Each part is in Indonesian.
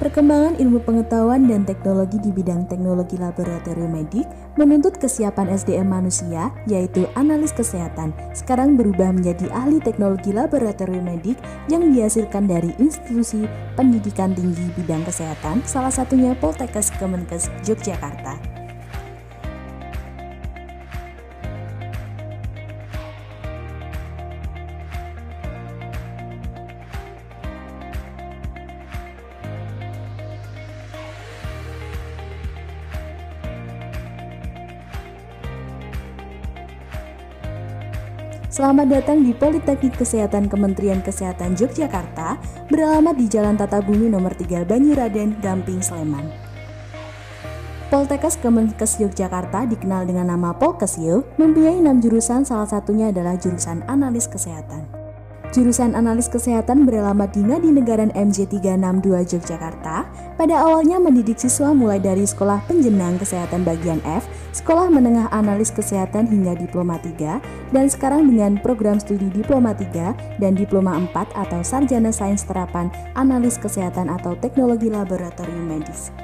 Perkembangan ilmu pengetahuan dan teknologi di bidang teknologi laboratorium medik menuntut kesiapan SDM manusia, yaitu analis kesehatan, sekarang berubah menjadi ahli teknologi laboratorium medik yang dihasilkan dari institusi pendidikan tinggi bidang kesehatan, salah satunya Poltekkes Kemenkes Yogyakarta. Selamat datang di Politeknik Kesehatan Kementerian Kesehatan Yogyakarta, beralamat di Jalan Tata Bumi nomor 3 Banyuraden, Gamping, Sleman. Poltekkes Kemenkes Yogyakarta dikenal dengan nama Polkesyo, mempunyai 6 jurusan, salah satunya adalah jurusan analis kesehatan. Jurusan analis kesehatan beralamat di Ngadi Negara MJ 362 Yogyakarta. Pada awalnya mendidik siswa mulai dari sekolah penjenang kesehatan bagian F, sekolah menengah analis kesehatan hingga diploma 3, dan sekarang dengan program studi diploma 3 dan diploma 4 atau sarjana sains terapan analis kesehatan atau teknologi laboratorium medis.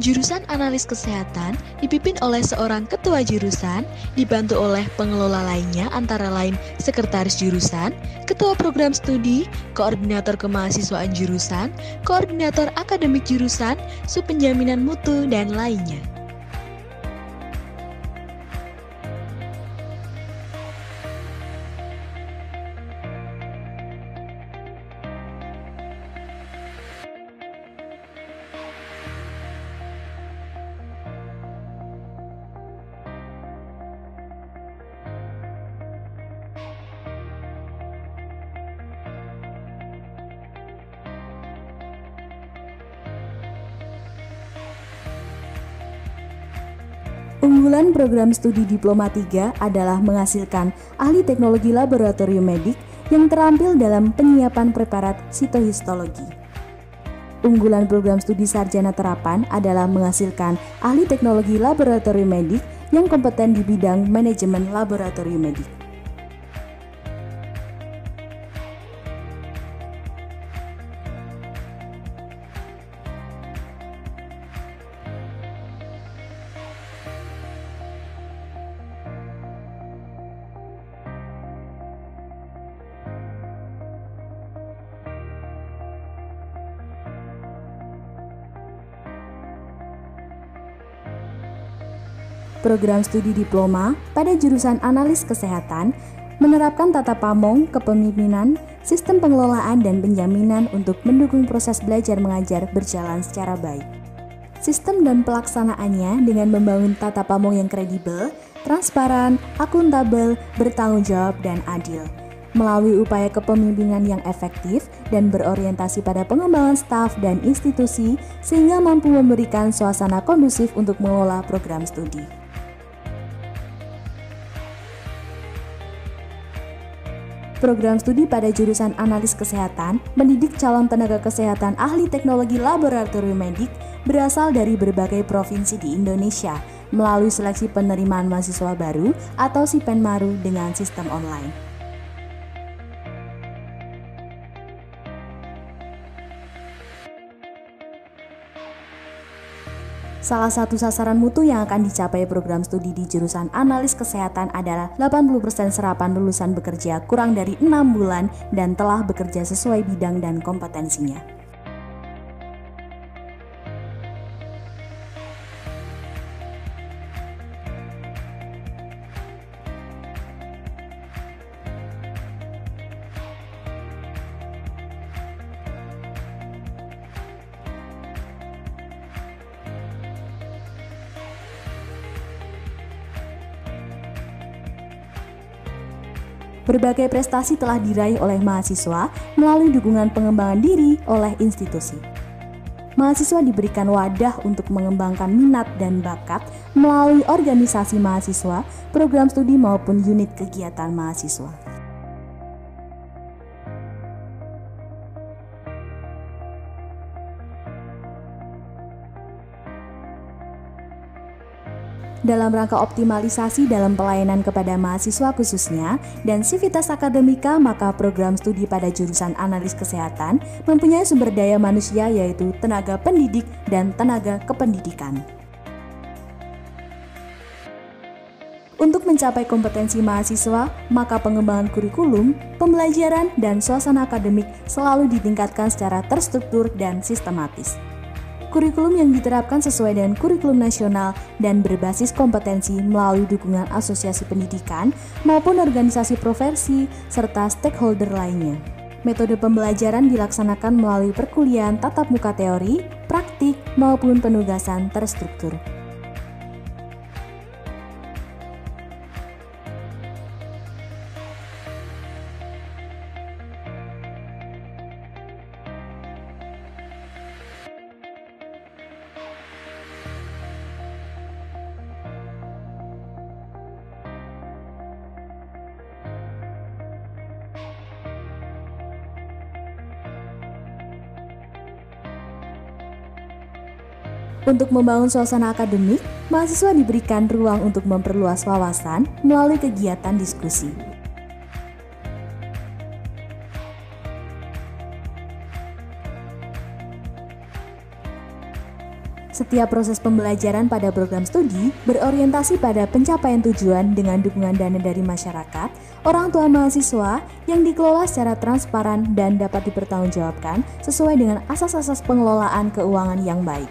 Jurusan analis kesehatan dipimpin oleh seorang ketua jurusan, dibantu oleh pengelola lainnya antara lain sekretaris jurusan, ketua program studi, koordinator kemahasiswaan jurusan, koordinator akademik jurusan, subpenjaminan mutu, dan lainnya. Unggulan program studi Diploma 3 adalah menghasilkan ahli teknologi laboratorium medik yang terampil dalam penyiapan preparat sitohistologi. Unggulan program studi sarjana terapan adalah menghasilkan ahli teknologi laboratorium medik yang kompeten di bidang manajemen laboratorium medik. Program studi diploma pada jurusan analis kesehatan menerapkan tata pamong, kepemimpinan, sistem pengelolaan dan penjaminan untuk mendukung proses belajar mengajar berjalan secara baik. Sistem dan pelaksanaannya dengan membangun tata pamong yang kredibel, transparan, akuntabel, bertanggung jawab, dan adil. Melalui upaya kepemimpinan yang efektif dan berorientasi pada pengembangan staf dan institusi sehingga mampu memberikan suasana kondusif untuk mengelola program studi. Program studi pada jurusan analis kesehatan mendidik calon tenaga kesehatan ahli teknologi laboratorium medik berasal dari berbagai provinsi di Indonesia melalui seleksi penerimaan mahasiswa baru atau SIPENMARU dengan sistem online. Salah satu sasaran mutu yang akan dicapai program studi di jurusan analis kesehatan adalah 80% serapan lulusan bekerja kurang dari 6 bulan dan telah bekerja sesuai bidang dan kompetensinya. Berbagai prestasi telah diraih oleh mahasiswa melalui dukungan pengembangan diri oleh institusi. Mahasiswa diberikan wadah untuk mengembangkan minat dan bakat melalui organisasi mahasiswa, program studi maupun unit kegiatan mahasiswa. Dalam rangka optimalisasi dalam pelayanan kepada mahasiswa khususnya dan sivitas akademika, maka program studi pada jurusan analis kesehatan mempunyai sumber daya manusia yaitu tenaga pendidik dan tenaga kependidikan. Untuk mencapai kompetensi mahasiswa, maka pengembangan kurikulum, pembelajaran, dan suasana akademik selalu ditingkatkan secara terstruktur dan sistematis. Kurikulum yang diterapkan sesuai dengan kurikulum nasional dan berbasis kompetensi melalui dukungan asosiasi pendidikan maupun organisasi profesi serta stakeholder lainnya. Metode pembelajaran dilaksanakan melalui perkuliahan tatap muka teori, praktik, maupun penugasan terstruktur. Untuk membangun suasana akademik, mahasiswa diberikan ruang untuk memperluas wawasan melalui kegiatan diskusi. Setiap proses pembelajaran pada program studi berorientasi pada pencapaian tujuan dengan dukungan dana dari masyarakat, orang tua mahasiswa yang dikelola secara transparan dan dapat dipertanggungjawabkan sesuai dengan asas-asas pengelolaan keuangan yang baik.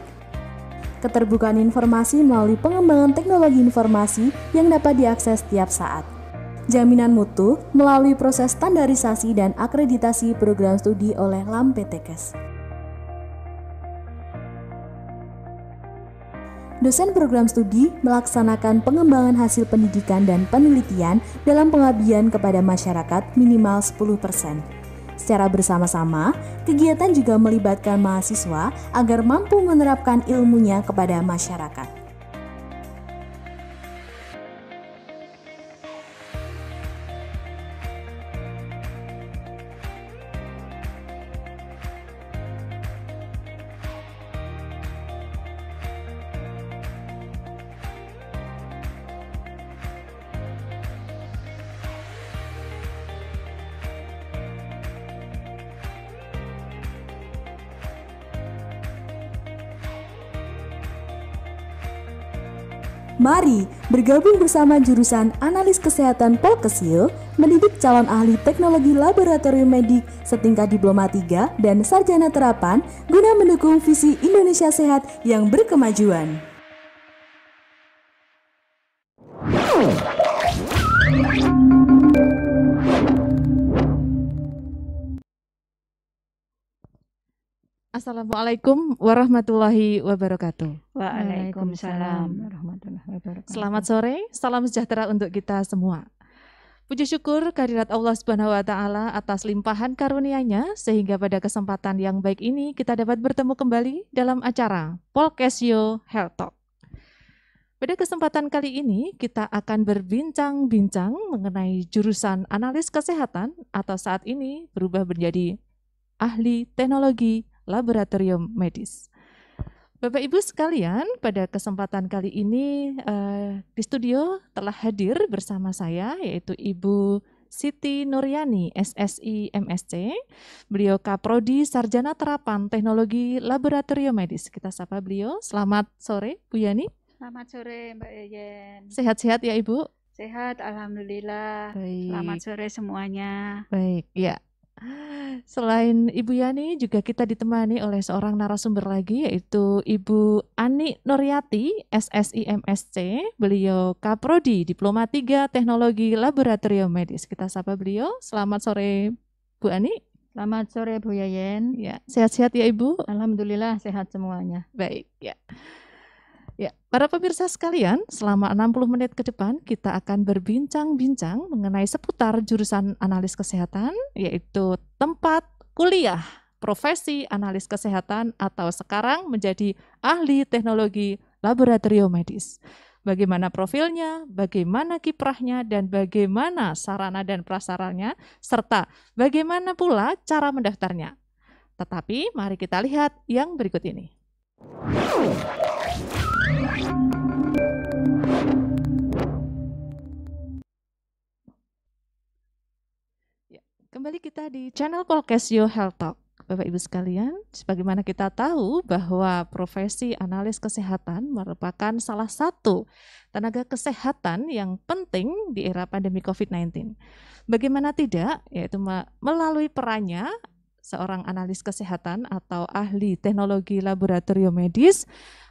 Keterbukaan informasi melalui pengembangan teknologi informasi yang dapat diakses setiap saat. Jaminan mutu melalui proses standarisasi dan akreditasi program studi oleh LAMPTKes. Dosen program studi melaksanakan pengembangan hasil pendidikan dan penelitian dalam pengabdian kepada masyarakat minimal 10%. Secara bersama-sama, kegiatan juga melibatkan mahasiswa agar mampu menerapkan ilmunya kepada masyarakat. Mari bergabung bersama jurusan Analis Kesehatan Polkesio mendidik calon ahli teknologi laboratorium medik setingkat diploma 3 dan sarjana terapan guna mendukung visi Indonesia Sehat yang berkemajuan. Assalamualaikum warahmatullahi wabarakatuh. Waalaikumsalam warahmatullahi wabarakatuh. Selamat sore, salam sejahtera untuk kita semua. Puji syukur kehadirat Allah Subhanahu wa taala atas limpahan karunia-Nya sehingga pada kesempatan yang baik ini kita dapat bertemu kembali dalam acara Polkesio Health Talk. Pada kesempatan kali ini kita akan berbincang-bincang mengenai jurusan analis kesehatan atau saat ini berubah menjadi ahli teknologi laboratorium medis. Bapak Ibu sekalian, pada kesempatan kali ini di studio telah hadir bersama saya yaitu Ibu Siti Nuryani, SSI MSc. Beliau Kaprodi Sarjana Terapan Teknologi Laboratorium Medis. Kita sapa beliau. Selamat sore, Bu Yani. Selamat sore, Mbak Yeyen. Sehat-sehat ya Ibu? Sehat, alhamdulillah. Baik. Selamat sore semuanya. Baik, ya. Selain Ibu Yani, juga kita ditemani oleh seorang narasumber lagi, yaitu Ibu Ani Nuryati, SSI MSc. Beliau Kaprodi, Diploma 3 Teknologi Laboratorium Medis. Kita sapa beliau. Selamat sore, Bu Ani. Selamat sore, Bu Yeyen. Ya, sehat-sehat ya Ibu? Alhamdulillah, sehat semuanya. Baik, ya. Ya, para pemirsa sekalian, selama 60 menit ke depan kita akan berbincang-bincang mengenai seputar jurusan analis kesehatan, yaitu tempat kuliah profesi analis kesehatan atau sekarang menjadi ahli teknologi laboratorium medis. Bagaimana profilnya, bagaimana kiprahnya, dan bagaimana sarana dan prasarannya, serta bagaimana pula cara mendaftarnya. Tetapi mari kita lihat yang berikut ini. Kembali kita di channel Polkesio Health Talk. Bapak Ibu sekalian, sebagaimana kita tahu bahwa profesi analis kesehatan merupakan salah satu tenaga kesehatan yang penting di era pandemi COVID-19. Bagaimana tidak, yaitu melalui perannya seorang analis kesehatan atau ahli teknologi laboratorium medis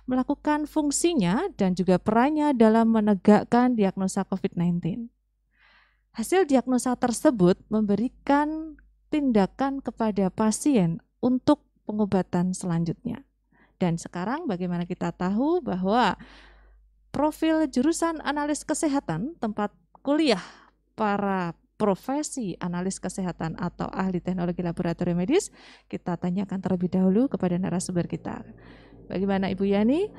melakukan fungsinya dan juga perannya dalam menegakkan diagnosa COVID-19. Hasil diagnosa tersebut memberikan tindakan kepada pasien untuk pengobatan selanjutnya. Dan sekarang bagaimana kita tahu bahwa profil jurusan analis kesehatan, tempat kuliah para profesi analis kesehatan atau ahli teknologi laboratorium medis, kita tanyakan terlebih dahulu kepada narasumber kita. Bagaimana Ibu Yani?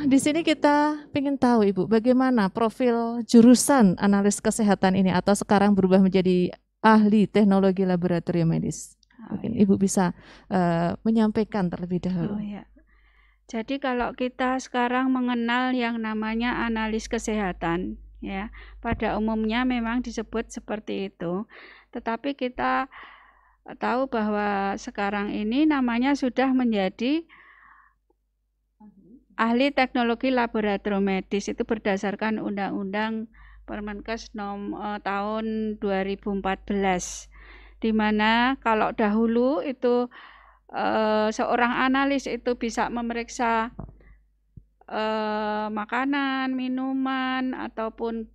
Di sini kita ingin tahu Ibu, bagaimana profil jurusan analis kesehatan ini atau sekarang berubah menjadi ahli teknologi laboratorium medis. Mungkin Ibu bisa menyampaikan terlebih dahulu. Jadi kalau kita sekarang mengenal yang namanya analis kesehatan, ya, pada umumnya memang disebut seperti itu. Tetapi kita tahu bahwa sekarang ini namanya sudah menjadi ahli teknologi laboratorium medis, itu berdasarkan Undang-Undang Permenkes tahun 2014, di mana kalau dahulu itu seorang analis itu bisa memeriksa makanan, minuman, ataupun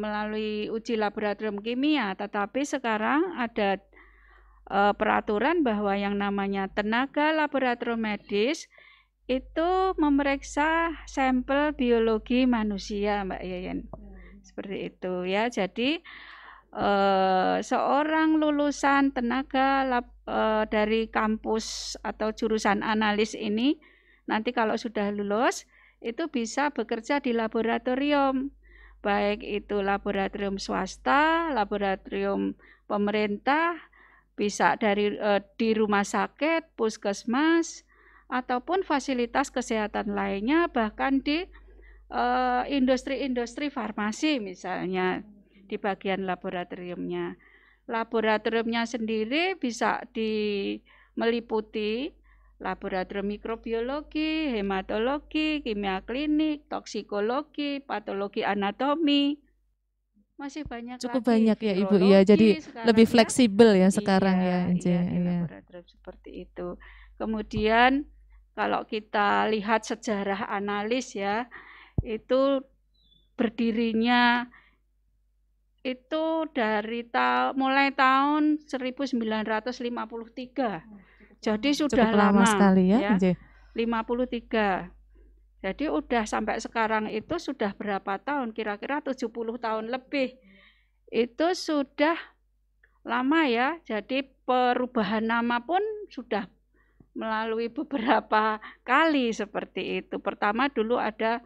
melalui uji laboratorium kimia, tetapi sekarang ada peraturan bahwa yang namanya tenaga laboratorium medis itu memeriksa sampel biologi manusia, Mbak Yeyen. Seperti itu ya. Jadi seorang lulusan tenaga dari kampus atau jurusan analis ini nanti kalau sudah lulus itu bisa bekerja di laboratorium, baik itu laboratorium swasta, laboratorium pemerintah, bisa dari di rumah sakit, puskesmas, ataupun fasilitas kesehatan lainnya, bahkan di industri-industri farmasi misalnya di bagian laboratoriumnya. Laboratoriumnya sendiri bisa meliputi laboratorium mikrobiologi, hematologi, kimia klinik, toksikologi, patologi anatomi. Masih banyak Cukup lagi, banyak ya Ibu ya. Jadi sekarang lebih ya. fleksibel ya sekarang ya. Iya, di laboratorium seperti itu. Kemudian kalau kita lihat sejarah analis ya, itu berdirinya itu dari mulai tahun 1953. Jadi sudah cukup lama sekali ya. 53. Jadi udah sampai sekarang itu sudah berapa tahun? Kira-kira 70 tahun lebih. Itu sudah lama ya. Jadi perubahan nama pun sudah melalui beberapa kali seperti itu. Pertama dulu ada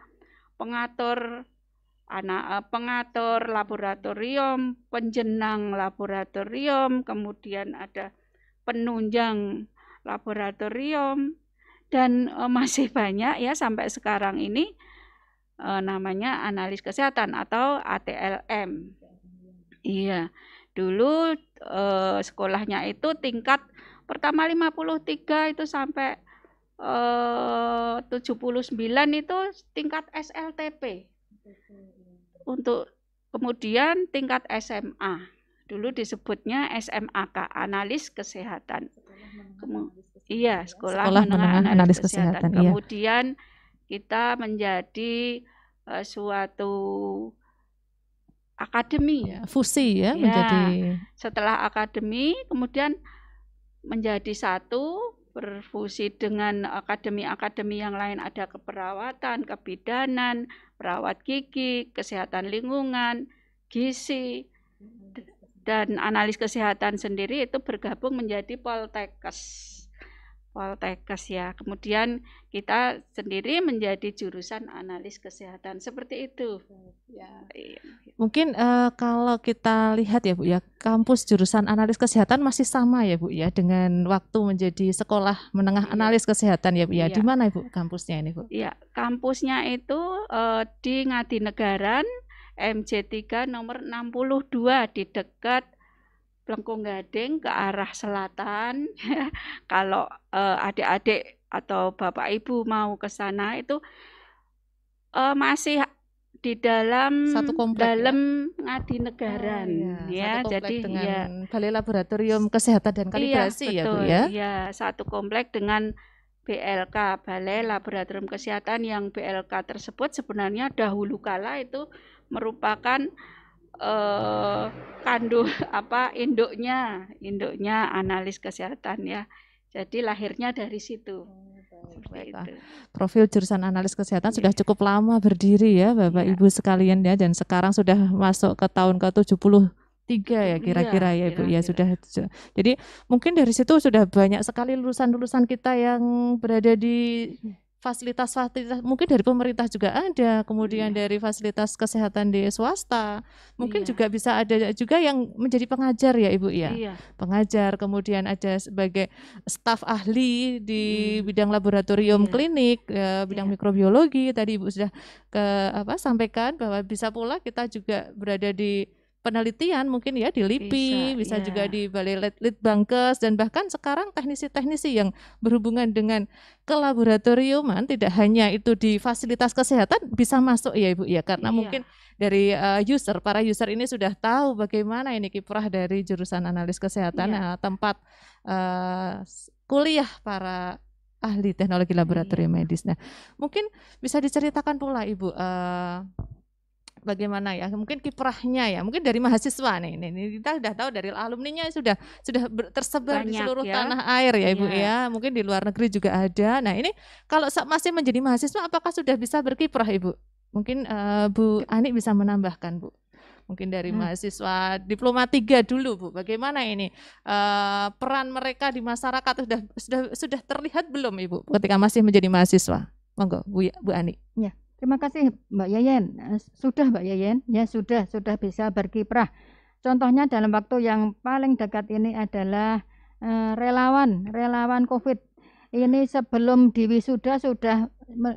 pengatur laboratorium, penjenang laboratorium, kemudian ada penunjang laboratorium, dan masih banyak ya sampai sekarang ini namanya analis kesehatan atau ATLM. Iya, dulu sekolahnya itu tingkat pertama 53 itu sampai 79 itu tingkat SLTP. Untuk kemudian tingkat SMA. Dulu disebutnya SMAK, analis kesehatan. Iya, sekolah menengah analis kesehatan. Kemudian kita menjadi suatu akademi. Ya, fusi ya, menjadi. Setelah akademi kemudian menjadi satu, berfusi dengan akademi-akademi yang lain, ada keperawatan, kebidanan, perawat gigi, kesehatan lingkungan, gizi, dan analis kesehatan sendiri itu bergabung menjadi Poltekkes ya. Kemudian kita sendiri menjadi jurusan analis kesehatan seperti itu. Ya. Mungkin kalau kita lihat ya Bu ya, kampus jurusan analis kesehatan masih sama ya Bu ya dengan waktu menjadi sekolah menengah analis kesehatan ya Bu ya. Di mana Ibu kampusnya ini Bu? Iya, kampusnya itu di Ngadinegara MJ3 nomor 62 di dekat Plengkung Gading ke arah selatan. Kalau adik-adik atau bapak ibu mau ke sana itu masih di dalam satu komplek Ngadinegara ya. Satu komplek jadi dengan ya, Balai Laboratorium Kesehatan dan Kalibrasi ya Bu ya. Iya, satu komplek dengan BLK, Balai Laboratorium Kesehatan, yang BLK tersebut sebenarnya dahulu kala itu merupakan induknya analis kesehatan ya. Jadi lahirnya dari situ. Profil jurusan analis kesehatan sudah cukup lama berdiri ya Bapak Ibu sekalian ya, dan sekarang sudah masuk ke tahun ke-73 ya kira-kira ya Ibu ya sudah. Jadi mungkin dari situ sudah banyak sekali lulusan-lulusan kita yang berada di fasilitas-fasilitas, mungkin dari pemerintah juga ada, kemudian dari fasilitas kesehatan di swasta, mungkin juga bisa ada juga yang menjadi pengajar ya Ibu ya, pengajar, kemudian ada sebagai staf ahli di bidang laboratorium klinik, bidang mikrobiologi. Tadi Ibu sudah sampaikan bahwa bisa pula kita juga berada di penelitian mungkin ya di LIPI, bisa juga di Balai Litbangkes, dan bahkan sekarang teknisi-teknisi yang berhubungan dengan kelaboratoriuman, tidak hanya itu di fasilitas kesehatan bisa masuk ya Ibu ya, karena mungkin dari para user ini sudah tahu bagaimana ini kiprah dari jurusan analis kesehatan, tempat kuliah para ahli teknologi laboratorium medis. Nah, mungkin bisa diceritakan pula Ibu bagaimana ya mungkin kiprahnya ya, mungkin dari mahasiswa nih, kita sudah tahu dari alumninya sudah tersebar di seluruh tanah air ya Ibu ya, mungkin di luar negeri juga ada. Nah ini kalau masih menjadi mahasiswa apakah sudah bisa berkiprah Ibu? Mungkin Bu Ani bisa menambahkan Bu, mungkin dari mahasiswa diploma 3 dulu Bu, bagaimana ini peran mereka di masyarakat sudah terlihat belum Ibu ketika masih menjadi mahasiswa? Monggo Bu Ani. Ya. Terima kasih Mbak Yeyen. Sudah Mbak Yeyen, ya sudah bisa berkiprah. Contohnya dalam waktu yang paling dekat ini adalah relawan COVID. Ini sebelum diwisuda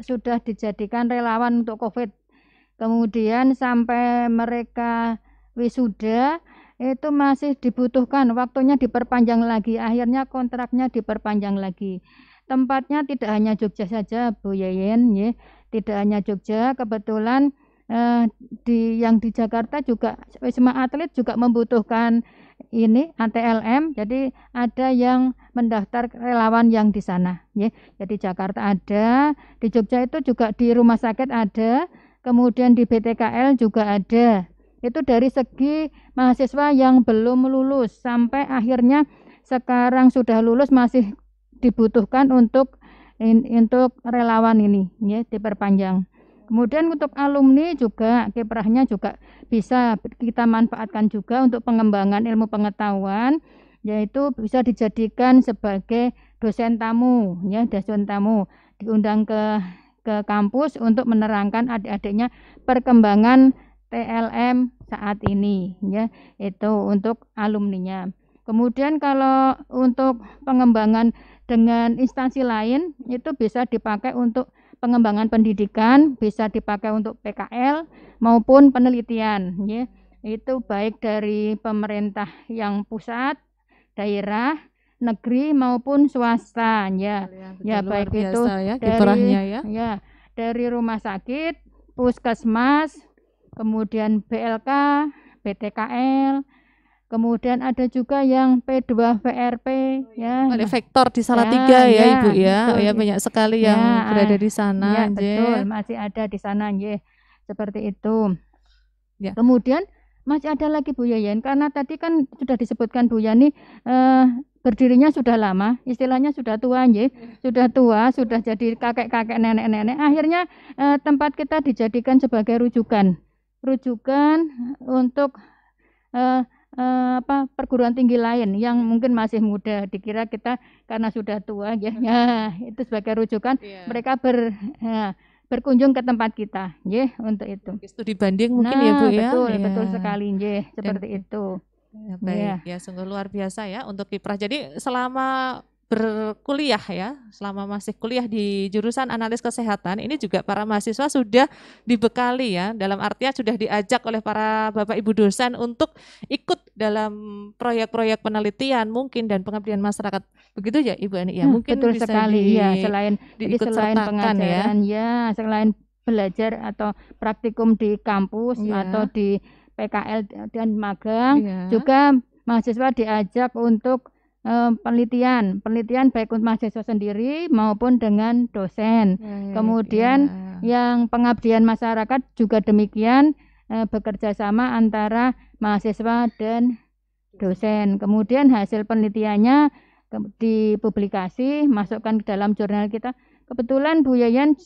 sudah dijadikan relawan untuk COVID. Kemudian sampai mereka wisuda itu masih dibutuhkan, waktunya diperpanjang lagi. Akhirnya kontraknya diperpanjang lagi. tempatnya tidak hanya Jogja saja Bu Yeyen, ya. Tidak hanya Jogja, kebetulan yang di Jakarta juga Wisma Atlet juga membutuhkan ini ATLM, jadi ada yang mendaftar relawan yang di sana, ya. Jadi Jakarta ada, di Jogja itu juga di rumah sakit ada, kemudian di BTKL juga ada. Itu dari segi mahasiswa yang belum lulus sampai akhirnya sekarang sudah lulus masih dibutuhkan untuk relawan ini, ya, diperpanjang. Kemudian untuk alumni juga kiprahnya juga bisa kita manfaatkan juga untuk pengembangan ilmu pengetahuan, yaitu bisa dijadikan sebagai dosen tamu, ya, dosen tamu diundang ke kampus untuk menerangkan adik-adiknya perkembangan TLM saat ini, ya, itu untuk alumninya. Kemudian kalau untuk pengembangan dengan instansi lain itu bisa dipakai untuk pengembangan pendidikan, bisa dipakai untuk PKL maupun penelitian, ya. Itu baik dari pemerintah yang pusat, daerah, negeri maupun swasta, ya. Ya, baik itu dari rumah sakit, puskesmas, kemudian BLK, BTKL, kemudian ada juga yang P2VRP, ya. Oleh vektor di Salatiga, ya, Ibu, ya. Betul, Ya, banyak sekali yang berada di sana, ya, betul, masih ada di sana, ya. Seperti itu. Ya. Kemudian masih ada lagi Bu Yeyen, karena tadi kan sudah disebutkan Bu Yani berdirinya sudah lama, istilahnya sudah tua, ya. Sudah tua, sudah jadi kakek-kakek, nenek-nenek. Akhirnya tempat kita dijadikan sebagai rujukan untuk perguruan tinggi lain yang mungkin masih muda, dikira kita karena sudah tua, ya, itu sebagai rujukan, mereka berkunjung ke tempat kita, ya, untuk itu. Studi banding mungkin, ya, Bu, ya. Betul sekali, ya, seperti itu. Ya, baik, ya, sungguh luar biasa, ya, untuk kiprah. Jadi selama berkuliah, ya, selama masih kuliah di jurusan analis kesehatan, ini juga para mahasiswa sudah dibekali, ya, dalam artian sudah diajak oleh para Bapak Ibu dosen untuk ikut dalam proyek-proyek penelitian mungkin dan pengabdian masyarakat. Begitu ya, Ibu Ani, ya, mungkin betul bisa sekali, ya, selain diikutsertakan, pengajaran, ya, selain belajar atau praktikum di kampus, ya, atau di PKL dan magang, ya, juga mahasiswa diajak untuk penelitian baik untuk mahasiswa sendiri maupun dengan dosen. Kemudian yang pengabdian masyarakat juga demikian, bekerja sama antara mahasiswa dan dosen. Kemudian hasil penelitiannya dipublikasi, masukkan ke dalam jurnal kita. Kebetulan Bu Yeyen,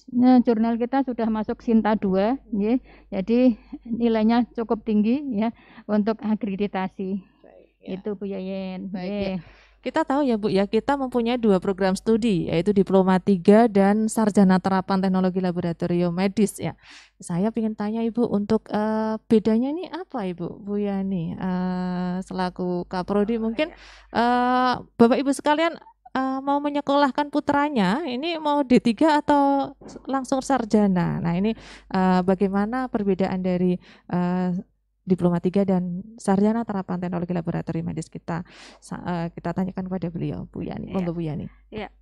jurnal kita sudah masuk Sinta 2, ya. Jadi nilainya cukup tinggi, ya, untuk akreditasi. Baik, ya. Itu Bu Yeyen. Baik, ya. Kita tahu, ya, Bu, ya, kita mempunyai 2 program studi, yaitu Diploma 3 dan Sarjana Terapan Teknologi Laboratorium Medis, ya. Saya ingin tanya Ibu, untuk bedanya ini apa, Ibu, Bu Yani, selaku Kaprodi, mungkin Bapak Ibu sekalian mau menyekolahkan putranya, ini mau D3 atau langsung sarjana. Nah, ini bagaimana perbedaan dari Diploma 3 dan Sarjana Terapan Teknologi Laboratorium Medis kita tanyakan kepada beliau, Bu Yani. Monggo, Bu Yani. Ya.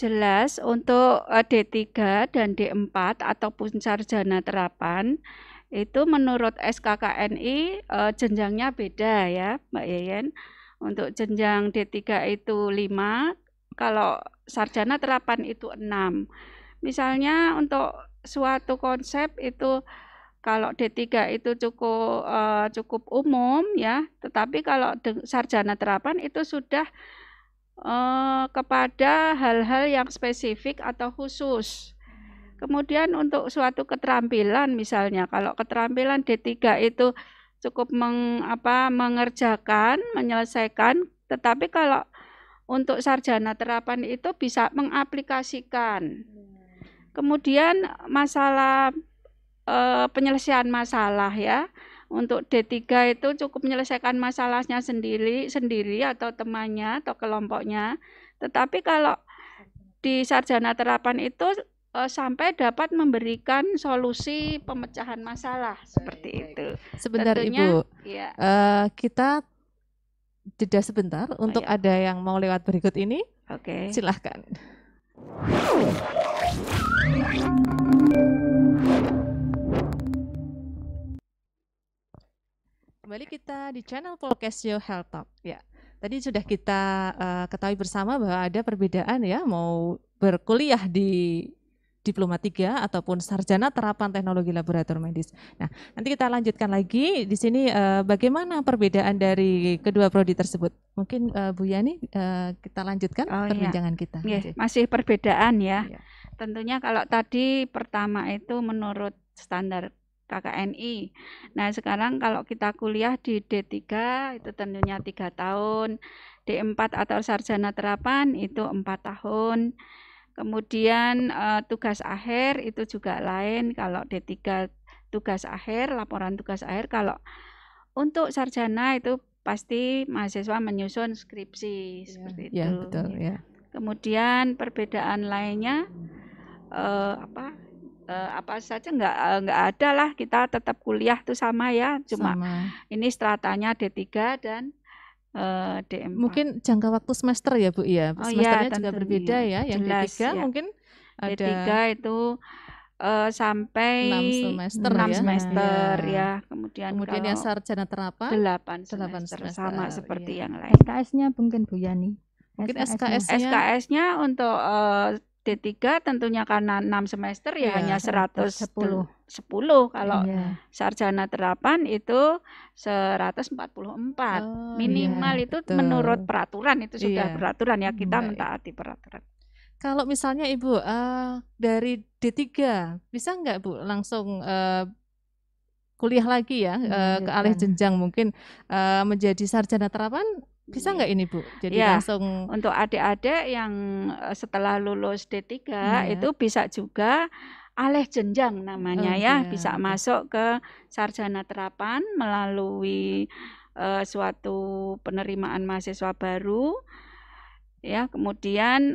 Jelas untuk D3 dan D4 ataupun Sarjana Terapan itu menurut SKKNI jenjangnya beda, ya, Mbak Yeyen. Untuk jenjang D3 itu 5, kalau Sarjana Terapan itu 6. Misalnya untuk suatu konsep itu kalau D3 itu cukup umum, ya, tetapi kalau Sarjana Terapan itu sudah kepada hal-hal yang spesifik atau khusus. Kemudian untuk suatu keterampilan, misalnya kalau keterampilan D3 itu cukup mengerjakan, menyelesaikan, tetapi kalau untuk Sarjana Terapan itu bisa mengaplikasikan. Kemudian masalah penyelesaian masalah, ya. Untuk D3 itu cukup menyelesaikan masalahnya sendiri atau temannya atau kelompoknya. Tetapi kalau di Sarjana Terapan itu sampai dapat memberikan solusi pemecahan masalah, seperti itu. Sebentar, tentunya, Ibu, ya. Kita jeda sebentar untuk ada yang mau lewat berikut ini. Oke. Silahkan. kita di channel Polkesio Health Talk. Ya, tadi sudah kita ketahui bersama bahwa ada perbedaan ya, mau berkuliah di Diploma 3 ataupun Sarjana Terapan Teknologi Laboratorium Medis. Nah, nanti kita lanjutkan lagi di sini bagaimana perbedaan dari kedua prodi tersebut. Mungkin Bu Yani kita lanjutkan perbincangan kita. Masih perbedaan ya. Iya. Tentunya kalau tadi pertama itu menurut standar KKNI. Nah, sekarang kalau kita kuliah di D3 itu tentunya 3 tahun, D4 atau Sarjana Terapan itu 4 tahun. Kemudian tugas akhir itu juga lain. Kalau D3 tugas akhir, laporan tugas akhir. Kalau untuk sarjana itu pasti mahasiswa menyusun skripsi seperti itu. Ya, betul ya. Kemudian perbedaan lainnya apa saja nggak ada lah, kita tetap kuliah tuh sama ya. Cuma ini stratanya D3 dan D4. Mungkin jangka waktu semester ya Bu ya. Semesternya juga berbeda ya. Yang jelas, D3 mungkin ada D3 itu sampai 6 semester ya. Kemudian yang sarjana terapan 8 semester sama seperti yang lain. SKS-nya mungkin Bu Yani. Mungkin SKS-nya untuk D3 tentunya karena 6 semester ya hanya 110. Kalau sarjana terapan itu 144. Minimal itu menurut peraturan, itu sudah peraturan ya, kita mentaati peraturan. Kalau misalnya Ibu dari D3 bisa nggak Bu langsung kuliah lagi ya ke alih jenjang mungkin menjadi sarjana terapan? Bisa nggak ini Bu? Jadi langsung untuk adik-adik yang setelah lulus D3 itu bisa juga alih jenjang namanya bisa masuk ke sarjana terapan melalui suatu penerimaan mahasiswa baru. Ya, kemudian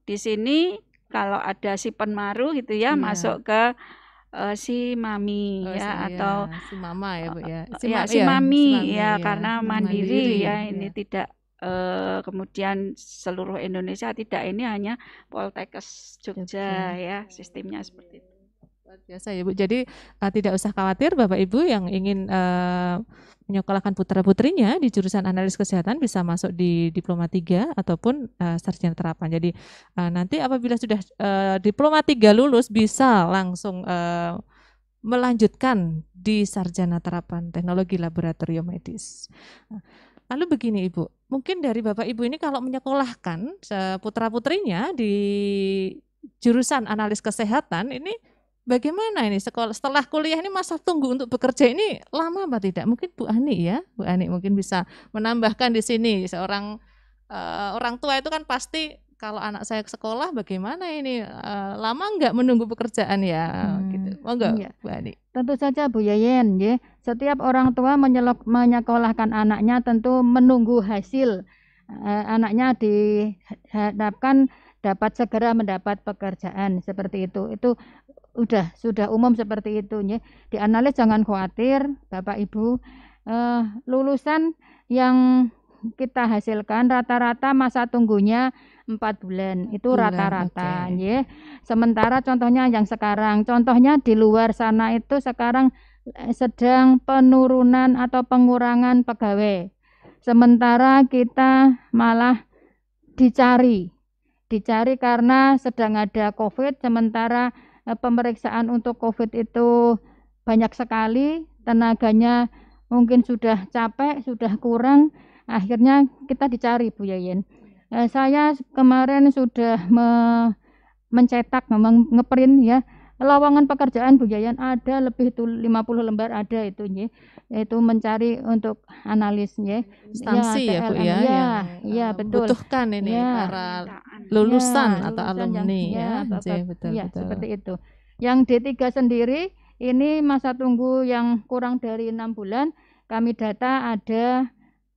di sini kalau ada si penmaru gitu ya masuk ke si mami atau si mama ya Bu ya. Si mami ya, karena mandiri ya, ini tidak kemudian seluruh Indonesia tidak, ini hanya Poltekkes Jogja ya, sistemnya seperti itu. Luar biasa ya Bu. Jadi tidak usah khawatir Bapak Ibu yang ingin menyekolahkan putra-putrinya di jurusan analis kesehatan bisa masuk di Diploma 3 ataupun sarjana terapan. Jadi nanti apabila sudah Diploma 3 lulus bisa langsung melanjutkan di sarjana terapan teknologi laboratorium medis. Lalu begini Ibu, mungkin dari Bapak Ibu ini kalau menyekolahkan putra-putrinya di jurusan analis kesehatan ini bagaimana ini setelah kuliah ini masa tunggu untuk bekerja ini lama apa tidak? Mungkin Bu Ani ya, Bu Ani mungkin bisa menambahkan di sini. Seorang orang tua itu kan pasti kalau anak saya ke sekolah bagaimana ini lama enggak menunggu pekerjaan ya gitu. Oh enggak Bu Ani? Tentu saja Bu Yayen ya. Setiap orang tua menyekolahkan anaknya tentu menunggu hasil anaknya diharapkan dapat segera mendapat pekerjaan seperti itu. Itu sudah umum seperti itu ya. Di analis jangan khawatir Bapak Ibu, lulusan yang kita hasilkan rata-rata masa tunggunya 4 bulan itu rata-rata ya. Sementara contohnya yang sekarang, contohnya di luar sana itu sekarang sedang penurunan atau pengurangan pegawai. Sementara kita malah dicari karena sedang ada COVID, sementara pemeriksaan untuk COVID itu banyak sekali, tenaganya mungkin sudah capek, sudah kurang, akhirnya kita dicari Bu Yayen. Saya kemarin sudah mencetak, ngeprint ya, lowongan pekerjaan Bu Yayen ada lebih 50 lembar ada itu ya, yaitu mencari untuk analis ya. Instansi ya Bu ya, yang betul. Butuhkan ini para lulusan atau alumni betul. Seperti itu. Yang D3 sendiri ini masa tunggu yang kurang dari 6 bulan, kami data ada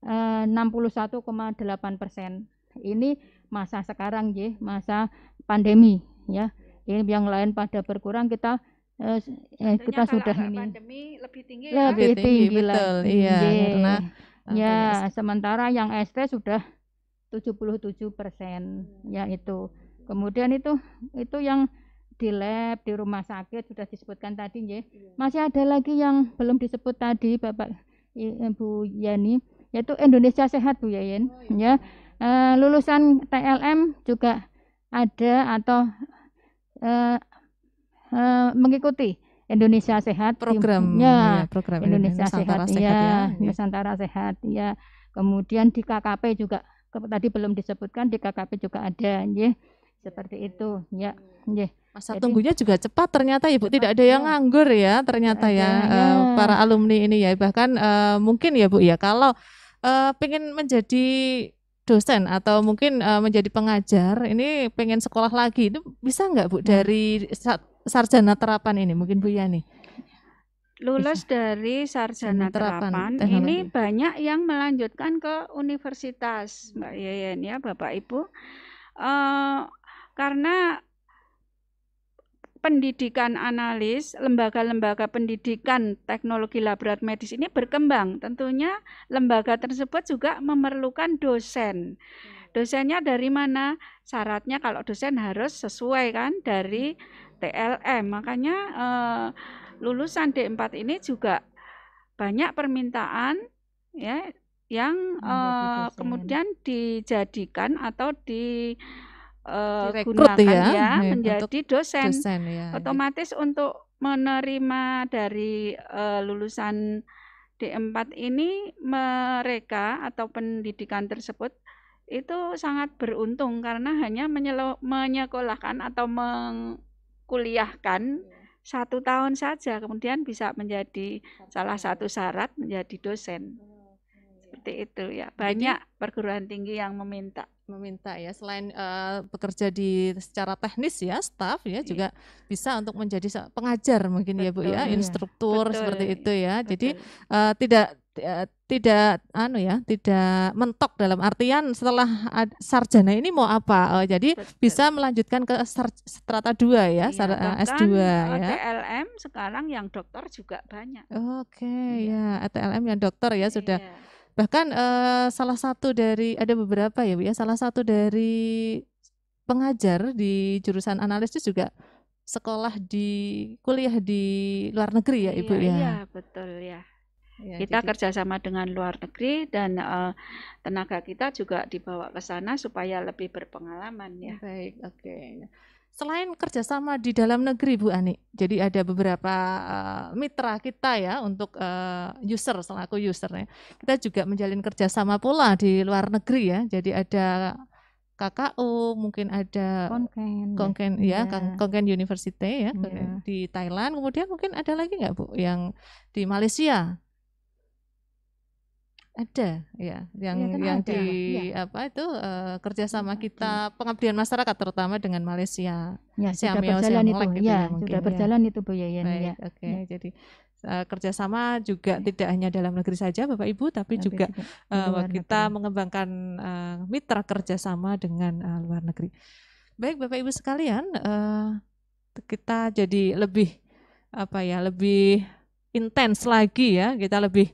61,8%. Ini masa sekarang ya, masa pandemi ya. Ini yang lain pada berkurang, kita sudah ini pandemi lebih tinggi lebih tinggi betul iya karena sementara yang ST sudah 77% ya itu. Kemudian itu yang di lab, di rumah sakit sudah disebutkan tadi ya. Masih ada lagi yang belum disebut tadi Bapak Bu Yani, yaitu Indonesia Sehat Bu Yayen. Ya, lulusan TLM juga ada atau mengikuti Indonesia Sehat Program ya, program Indonesia Nusantara Sehat Sehat ya. Nusantara Sehat ya. Kemudian di KKP juga tadi belum disebutkan, di KKP juga ada ya. Seperti itu ya. Masa Jadi, tunggunya juga cepat ternyata Ibu, tidak ada yang nganggur ya ternyata ya, para alumni ini ya. Bahkan mungkin ya Bu ya, kalau pengen menjadi dosen atau mungkin menjadi pengajar, ini pengen sekolah lagi, itu bisa nggak Bu dari sarjana terapan ini, mungkin Bu Yani? Lulus dari sarjana terapan ini banyak yang melanjutkan ke universitas, Mbak Yayan ya, Bapak Ibu, karena pendidikan analis, lembaga-lembaga pendidikan teknologi laboratorium medis ini berkembang. Tentunya lembaga tersebut juga memerlukan dosen. Dosennya dari mana? Syaratnya kalau dosen harus sesuai kan dari TLM. Makanya lulusan D4 ini juga banyak permintaan ya yang kemudian dijadikan atau digunakan ya menjadi dosen ya. Otomatis untuk menerima dari lulusan D4 ini, mereka atau pendidikan tersebut itu sangat beruntung karena hanya menyekolahkan atau mengkuliahkan 1 tahun saja, kemudian bisa menjadi salah satu syarat menjadi dosen. Seperti itu ya. Banyak perguruan tinggi yang meminta ya, selain bekerja di secara teknis ya, staf ya, juga bisa untuk menjadi pengajar mungkin ya Bu ya, instruktur seperti itu ya. Jadi tidak mentok dalam artian setelah sarjana ini mau apa. Jadi bisa melanjutkan ke strata 2 ya, S2 ya. TLM sekarang yang dokter juga banyak. Ya, TLM yang dokter ya sudah. Bahkan salah satu dari, ada beberapa ya Bu ya, salah satu dari pengajar di jurusan analis itu juga kuliah di luar negeri ya Ibu ya. Iya betul ya. Kita kerjasama dengan luar negeri dan tenaga kita juga dibawa ke sana supaya lebih berpengalaman ya. Baik, Selain kerjasama di dalam negeri Bu Ani, jadi ada beberapa mitra kita ya untuk selaku usernya. Kita juga menjalin kerjasama pula di luar negeri ya. Jadi ada KKU, mungkin ada Konken University ya, di Thailand. Kemudian mungkin ada lagi nggak Bu yang di Malaysia? Ada ya, yang di kerjasama kita pengabdian masyarakat terutama dengan Malaysia. Ya, sudah berjalan itu, sudah berjalan itu Bu Yayan. Jadi kerjasama juga tidak hanya dalam negeri saja Bapak Ibu, tapi juga kita mengembangkan mitra kerjasama dengan luar negeri. Baik Bapak Ibu sekalian, kita jadi lebih intens lagi ya, kita lebih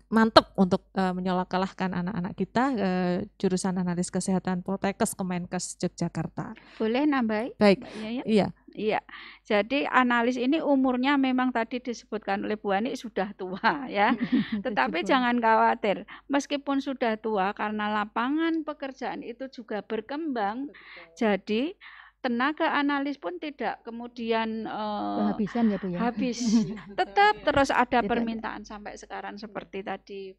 mantap untuk menyekolahkan anak-anak kita jurusan analis kesehatan Poltekkes Kemenkes Yogyakarta. Boleh nambahin? Baik. Iya. Jadi analis ini umurnya memang tadi disebutkan oleh Bu Ani sudah tua ya. Tetapi jangan khawatir, meskipun sudah tua karena lapangan pekerjaan itu juga berkembang. Jadi tenaga analis pun tidak kemudian kehabisan ya Bu ya. Habis. Tetap terus ada permintaan sampai sekarang seperti tadi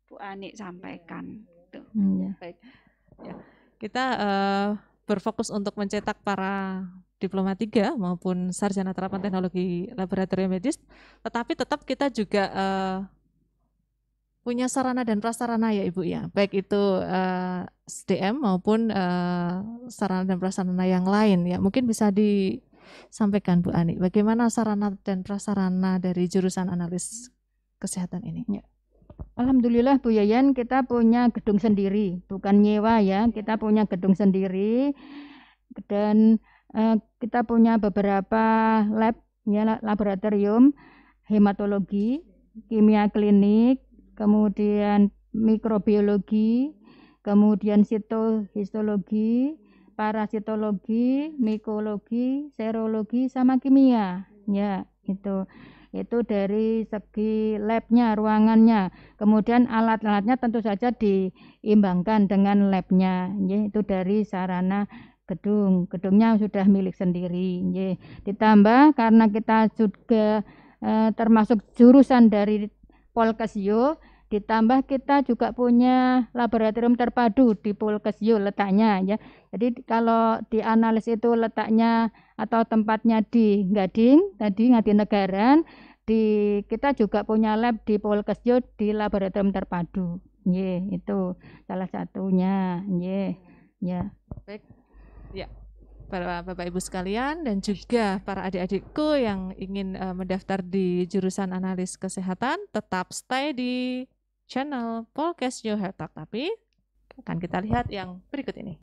Bu Ani sampaikan. Baik. Ya. Kita berfokus untuk mencetak para diploma 3 maupun sarjana terapan teknologi laboratorium medis, tetapi tetap kita juga punya sarana dan prasarana ya Ibu ya, baik itu SDM maupun sarana dan prasarana yang lain ya. Mungkin bisa disampaikan Bu Ani, bagaimana sarana dan prasarana dari jurusan analis kesehatan ini? Ya. Alhamdulillah Bu Yayan, kita punya gedung sendiri, bukan nyewa ya, kita punya gedung sendiri dan kita punya beberapa lab ya, laboratorium hematologi, kimia klinik, kemudian mikrobiologi, kemudian sitohistologi, parasitologi, mikologi, serologi, sama kimia. Ya, itu. Itu dari segi labnya, ruangannya, kemudian alat-alatnya tentu saja diimbangkan dengan labnya. Itu dari sarana gedungnya sudah milik sendiri. Ditambah karena kita juga termasuk jurusan dari Polkesyo, ditambah kita juga punya laboratorium terpadu di Polkesyo letaknya ya. Jadi kalau di analis itu letaknya atau tempatnya di Gading, tadi Ngadinegara, kita juga punya lab di Polkesyo di laboratorium terpadu. Itu salah satunya. Ya. Baik. Ya. Para Bapak Ibu sekalian dan juga para adik-adikku yang ingin mendaftar di jurusan analis kesehatan, tetap stay di channel Polkesyo Health Talk. Tapi akan kita lihat yang berikut ini.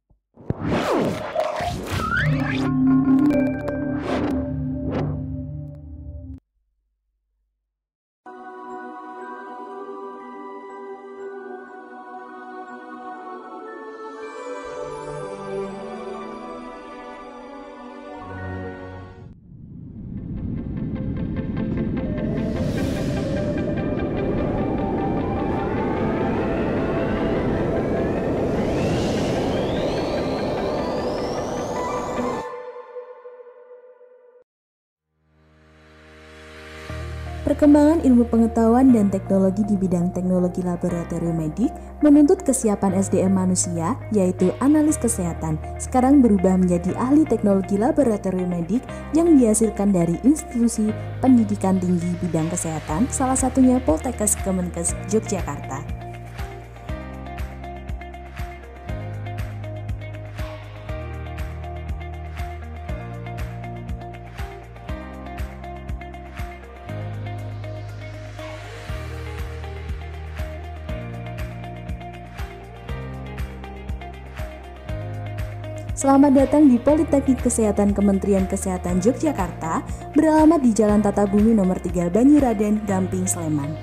Perkembangan ilmu pengetahuan dan teknologi di bidang teknologi laboratorium medik menuntut kesiapan SDM manusia, yaitu analis kesehatan, sekarang berubah menjadi ahli teknologi laboratorium medik yang dihasilkan dari institusi pendidikan tinggi bidang kesehatan, salah satunya Poltekkes Kemenkes Yogyakarta. Selamat datang di Politeknik Kesehatan Kementerian Kesehatan Yogyakarta, beralamat di Jalan Tata Bumi nomor 3 Banyuraden, Gamping, Sleman.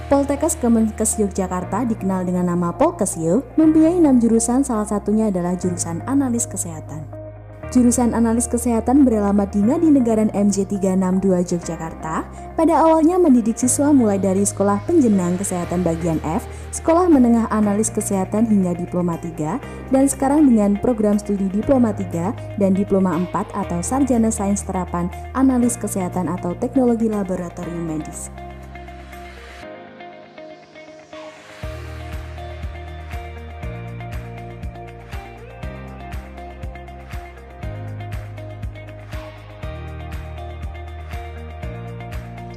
Poltekkes Kemenkes Yogyakarta dikenal dengan nama Polkesyo, mempunyai 6 jurusan, salah satunya adalah jurusan analis kesehatan. Jurusan analis kesehatan beralamat di Ngadinegara MJ 362 Yogyakarta. Pada awalnya mendidik siswa mulai dari sekolah penjenang kesehatan bagian F, sekolah menengah analis kesehatan hingga diploma 3, dan sekarang dengan program studi diploma 3 dan diploma 4 atau sarjana sains terapan analis kesehatan atau teknologi laboratorium medis.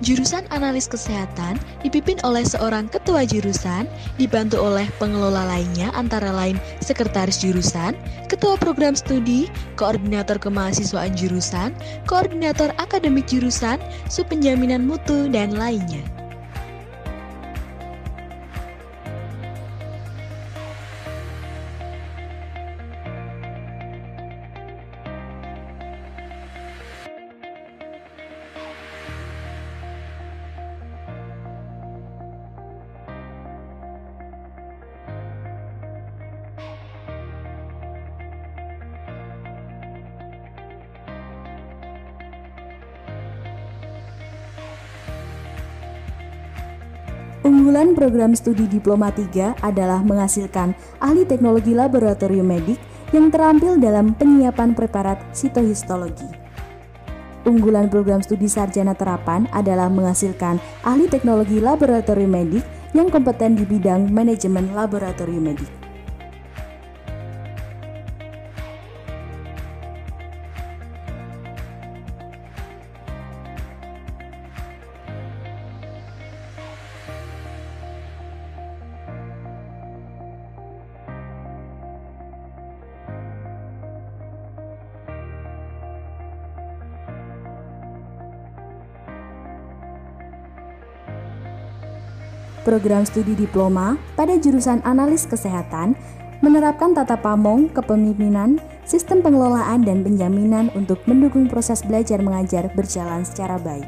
Jurusan analis kesehatan dipimpin oleh seorang ketua jurusan, dibantu oleh pengelola lainnya antara lain sekretaris jurusan, ketua program studi, koordinator kemahasiswaan jurusan, koordinator akademik jurusan, subpenjaminan mutu, dan lainnya. Unggulan program studi diploma 3 adalah menghasilkan ahli teknologi laboratorium medik yang terampil dalam penyiapan preparat sitohistologi. Unggulan program studi sarjana terapan adalah menghasilkan ahli teknologi laboratorium medik yang kompeten di bidang manajemen laboratorium medik. Program studi diploma pada jurusan analis kesehatan menerapkan tata pamong, kepemimpinan, sistem pengelolaan dan penjaminan untuk mendukung proses belajar mengajar berjalan secara baik.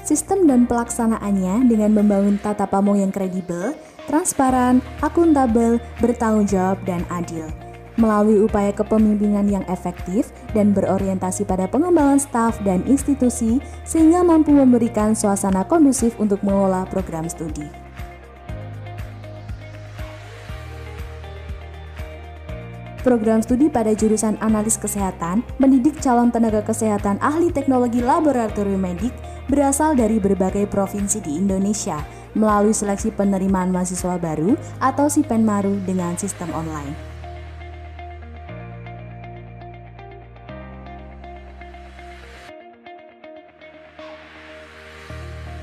Sistem dan pelaksanaannya dengan membangun tata pamong yang kredibel, transparan, akuntabel, bertanggung jawab, dan adil. melalui upaya kepemimpinan yang efektif dan berorientasi pada pengembangan staf dan institusi sehingga mampu memberikan suasana kondusif untuk mengelola program studi. Program studi pada jurusan analis kesehatan mendidik calon tenaga kesehatan ahli teknologi laboratorium medik berasal dari berbagai provinsi di Indonesia melalui seleksi penerimaan mahasiswa baru atau SIPENMARU dengan sistem online.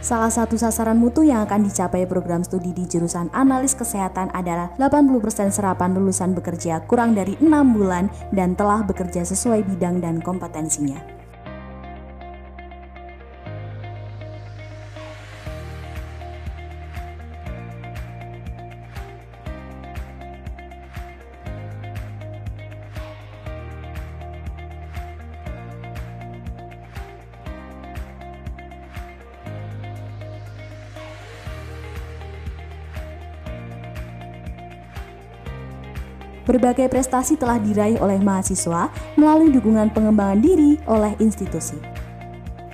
Salah satu sasaran mutu yang akan dicapai program studi di jurusan analis kesehatan adalah 80% serapan lulusan bekerja kurang dari 6 bulan dan telah bekerja sesuai bidang dan kompetensinya. Berbagai prestasi telah diraih oleh mahasiswa melalui dukungan pengembangan diri oleh institusi.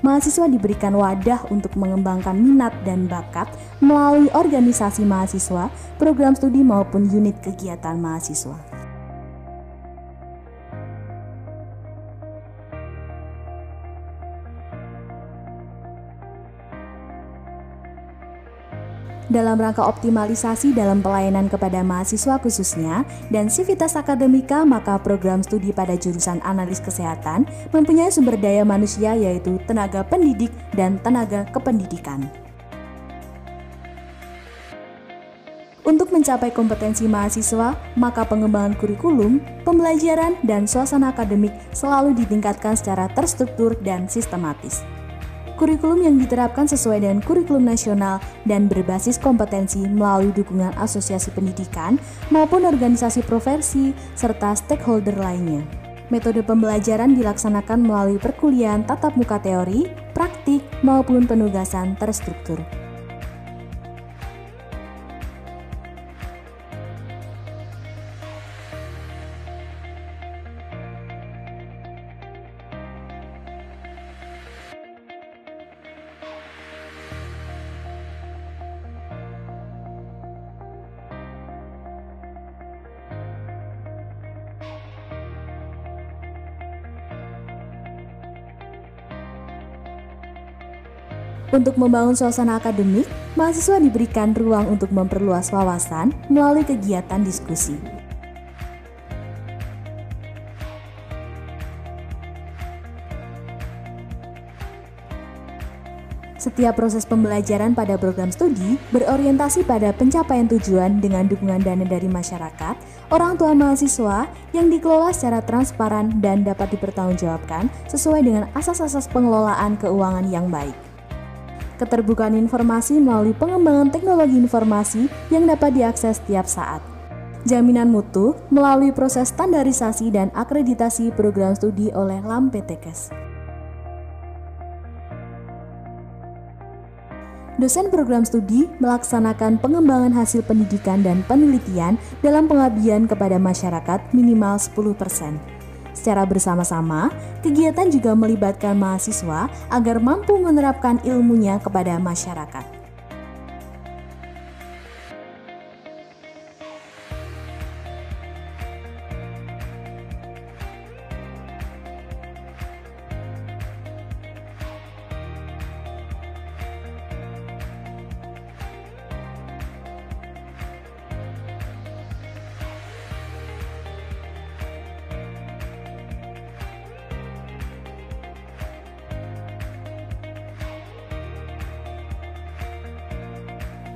Mahasiswa diberikan wadah untuk mengembangkan minat dan bakat melalui organisasi mahasiswa, program studi maupun unit kegiatan mahasiswa. Dalam rangka optimalisasi dalam pelayanan kepada mahasiswa khususnya dan sivitas akademika, maka program studi pada jurusan analis kesehatan mempunyai sumber daya manusia yaitu tenaga pendidik dan tenaga kependidikan. Untuk mencapai kompetensi mahasiswa, maka pengembangan kurikulum, pembelajaran, dan suasana akademik selalu ditingkatkan secara terstruktur dan sistematis. Kurikulum yang diterapkan sesuai dengan kurikulum nasional dan berbasis kompetensi melalui dukungan asosiasi pendidikan maupun organisasi profesi serta stakeholder lainnya. Metode pembelajaran dilaksanakan melalui perkuliahan tatap muka teori, praktik, maupun penugasan terstruktur. Untuk membangun suasana akademik, mahasiswa diberikan ruang untuk memperluas wawasan melalui kegiatan diskusi. Setiap proses pembelajaran pada program studi berorientasi pada pencapaian tujuan dengan dukungan dana dari masyarakat, orang tua mahasiswa yang dikelola secara transparan dan dapat dipertanggungjawabkan sesuai dengan asas-asas pengelolaan keuangan yang baik. Keterbukaan informasi melalui pengembangan teknologi informasi yang dapat diakses setiap saat. Jaminan mutu melalui proses standarisasi dan akreditasi program studi oleh LAMPTKes. Dosen program studi melaksanakan pengembangan hasil pendidikan dan penelitian dalam pengabdian kepada masyarakat minimal 10%. Secara bersama-sama, kegiatan juga melibatkan mahasiswa agar mampu menerapkan ilmunya kepada masyarakat.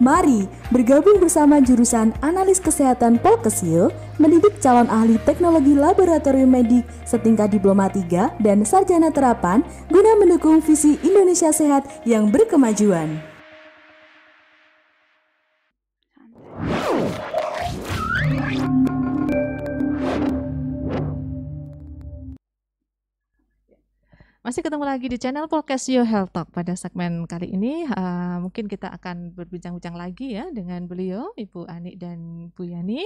Mari bergabung bersama jurusan Analis Kesehatan Polkesio mendidik calon ahli teknologi laboratorium medik setingkat diploma 3 dan sarjana terapan guna mendukung visi Indonesia Sehat yang berkemajuan. Masih ketemu lagi di channel Polkesio Health Talk. Pada segmen kali ini mungkin kita akan berbincang-bincang lagi ya dengan beliau, Ibu Ani dan Bu Yani.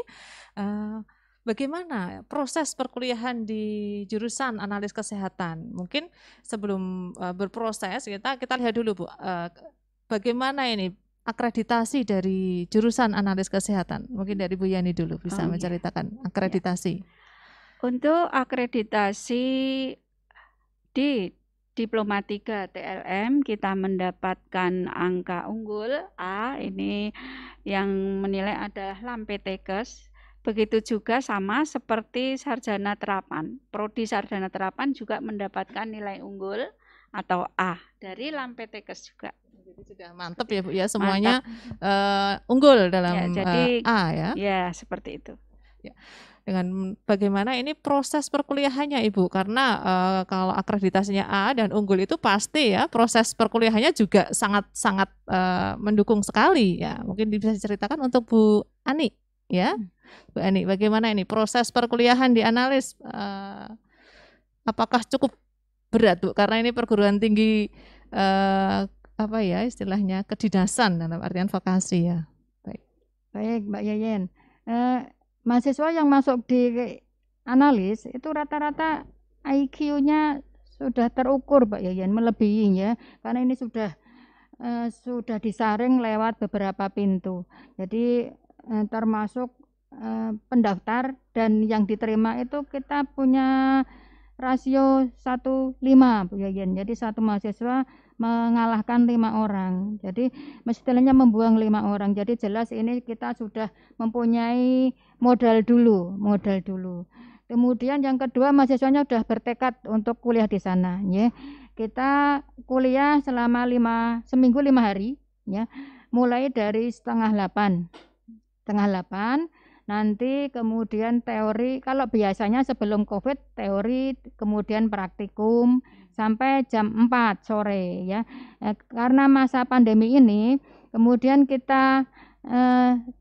bagaimana proses perkuliahan di jurusan analis kesehatan? Mungkin sebelum berproses kita lihat dulu Bu, bagaimana ini akreditasi dari jurusan analis kesehatan? Mungkin dari Bu Yani dulu bisa menceritakan akreditasi. Untuk akreditasi di Diploma 3 TLM kita mendapatkan angka unggul A, ini yang menilai adalah Lampetekes. Begitu juga sama seperti sarjana terapan. Prodi sarjana terapan juga mendapatkan nilai unggul atau A dari Lampetekes juga. Jadi sudah mantap ya Bu ya, semuanya unggul dalam jadi, A ya. Ya, seperti itu. Ya. Dengan bagaimana ini proses perkuliahannya Ibu, karena kalau akreditasinya A dan unggul itu pasti ya proses perkuliahannya juga sangat mendukung sekali ya. Mungkin bisa diceritakan untuk Bu Ani ya. Bu Ani, bagaimana ini proses perkuliahan di analis, apakah cukup berat Bu, karena ini perguruan tinggi apa ya istilahnya kedinasan dalam artian vokasi ya. Baik Mbak Yayen, mahasiswa yang masuk di analis itu rata-rata IQ-nya sudah terukur Mbak Yayen, melebihi ya, karena ini sudah disaring lewat beberapa pintu. Jadi termasuk pendaftar dan yang diterima itu kita punya rasio 1:5 Bu Yayen. Jadi satu mahasiswa mengalahkan 5 orang. Jadi istilahnya membuang 5 orang. Jadi jelas ini kita sudah mempunyai modal dulu. Kemudian yang kedua, mahasiswanya sudah bertekad untuk kuliah di sana ya. Kita kuliah selama seminggu 5 hari ya. Mulai dari setengah 8 nanti kemudian teori, kalau biasanya sebelum Covid teori, kemudian praktikum sampai jam 4 sore ya. Karena masa pandemi ini kemudian kita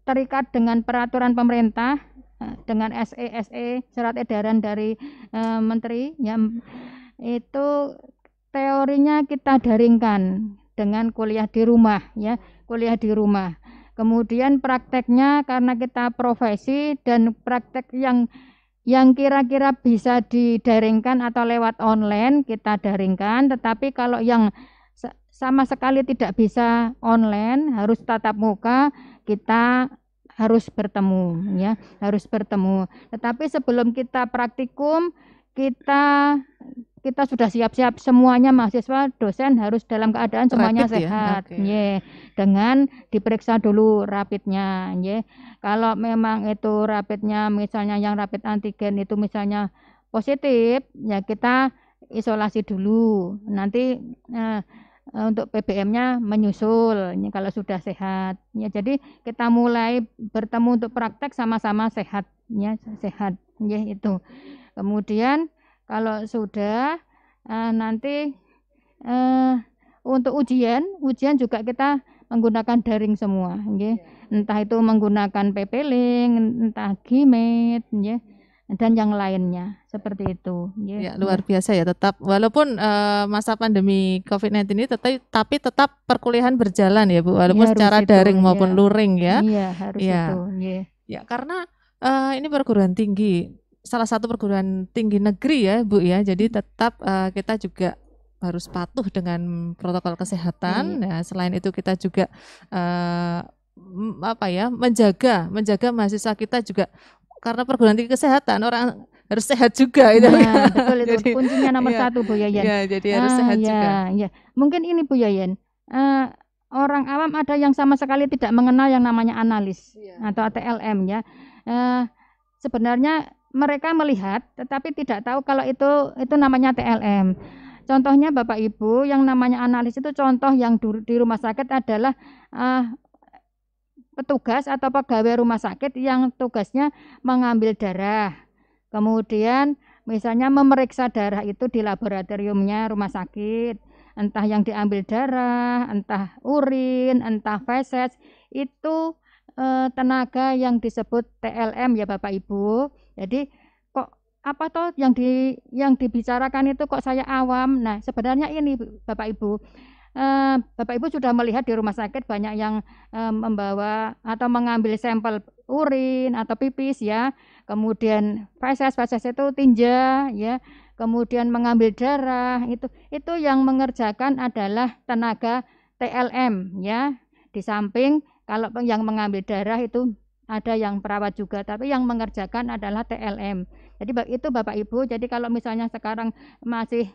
terikat dengan peraturan pemerintah, dengan SE surat edaran dari menteri ya, itu teorinya kita daringkan dengan kuliah di rumah ya, kuliah di rumah. Kemudian prakteknya karena kita profesi dan praktek yang kira-kira bisa didaringkan atau lewat online kita daringkan, tetapi kalau yang sama sekali tidak bisa online, harus tatap muka, kita harus bertemu ya, harus bertemu. Tetapi sebelum kita praktikum, kita sudah siap-siap semuanya, mahasiswa, dosen harus dalam keadaan semuanya Rapid sehat ya? Okay. dengan diperiksa dulu rapidnya Kalau memang itu rapidnya misalnya yang rapid antigen itu misalnya positif ya kita isolasi dulu, nanti untuk PBM-nya menyusul kalau sudah sehat ya. Jadi kita mulai bertemu untuk praktek sama-sama sehat itu. Kemudian kalau sudah nanti untuk ujian juga kita menggunakan daring semua entah itu menggunakan PP-Link, entah GMAT dan yang lainnya seperti itu ya. Luar biasa ya, tetap walaupun masa pandemi COVID-19 ini tapi tetap perkuliahan berjalan ya Bu, walaupun secara daring maupun luring ya. Iya, harus itu. Ya, karena ini perguruan tinggi, salah satu perguruan tinggi negeri ya Bu ya, jadi tetap kita juga harus patuh dengan protokol kesehatan. Ya, selain itu kita juga menjaga mahasiswa kita juga, karena perguruan tinggi kesehatan orang harus sehat juga itu. Betul itu. Jadi, kuncinya nomor satu Bu Yayen. Ya, jadi harus sehat juga. Ya. Mungkin ini Bu Yayen, orang awam ada yang sama sekali tidak mengenal yang namanya analis atau TLM ya. Sebenarnya mereka melihat tetapi tidak tahu kalau itu namanya TLM. Contohnya Bapak Ibu, yang namanya analis itu contoh yang di rumah sakit adalah petugas atau pegawai rumah sakit yang tugasnya mengambil darah. Kemudian misalnya memeriksa darah itu di laboratoriumnya rumah sakit. Entah yang diambil darah, entah urin, entah feses, itu tenaga yang disebut TLM ya Bapak Ibu. Jadi kok apa toh yang dibicarakan itu kok saya awam. Nah, sebenarnya ini Bapak Ibu. Bapak Ibu sudah melihat di rumah sakit banyak yang membawa atau mengambil sampel urin atau pipis ya. kemudian feses itu tinja, ya, kemudian mengambil darah, itu yang mengerjakan adalah tenaga TLM, ya. Di samping kalau yang mengambil darah itu ada yang perawat juga, tapi yang mengerjakan adalah TLM. Jadi itu Bapak Ibu, jadi kalau misalnya sekarang masih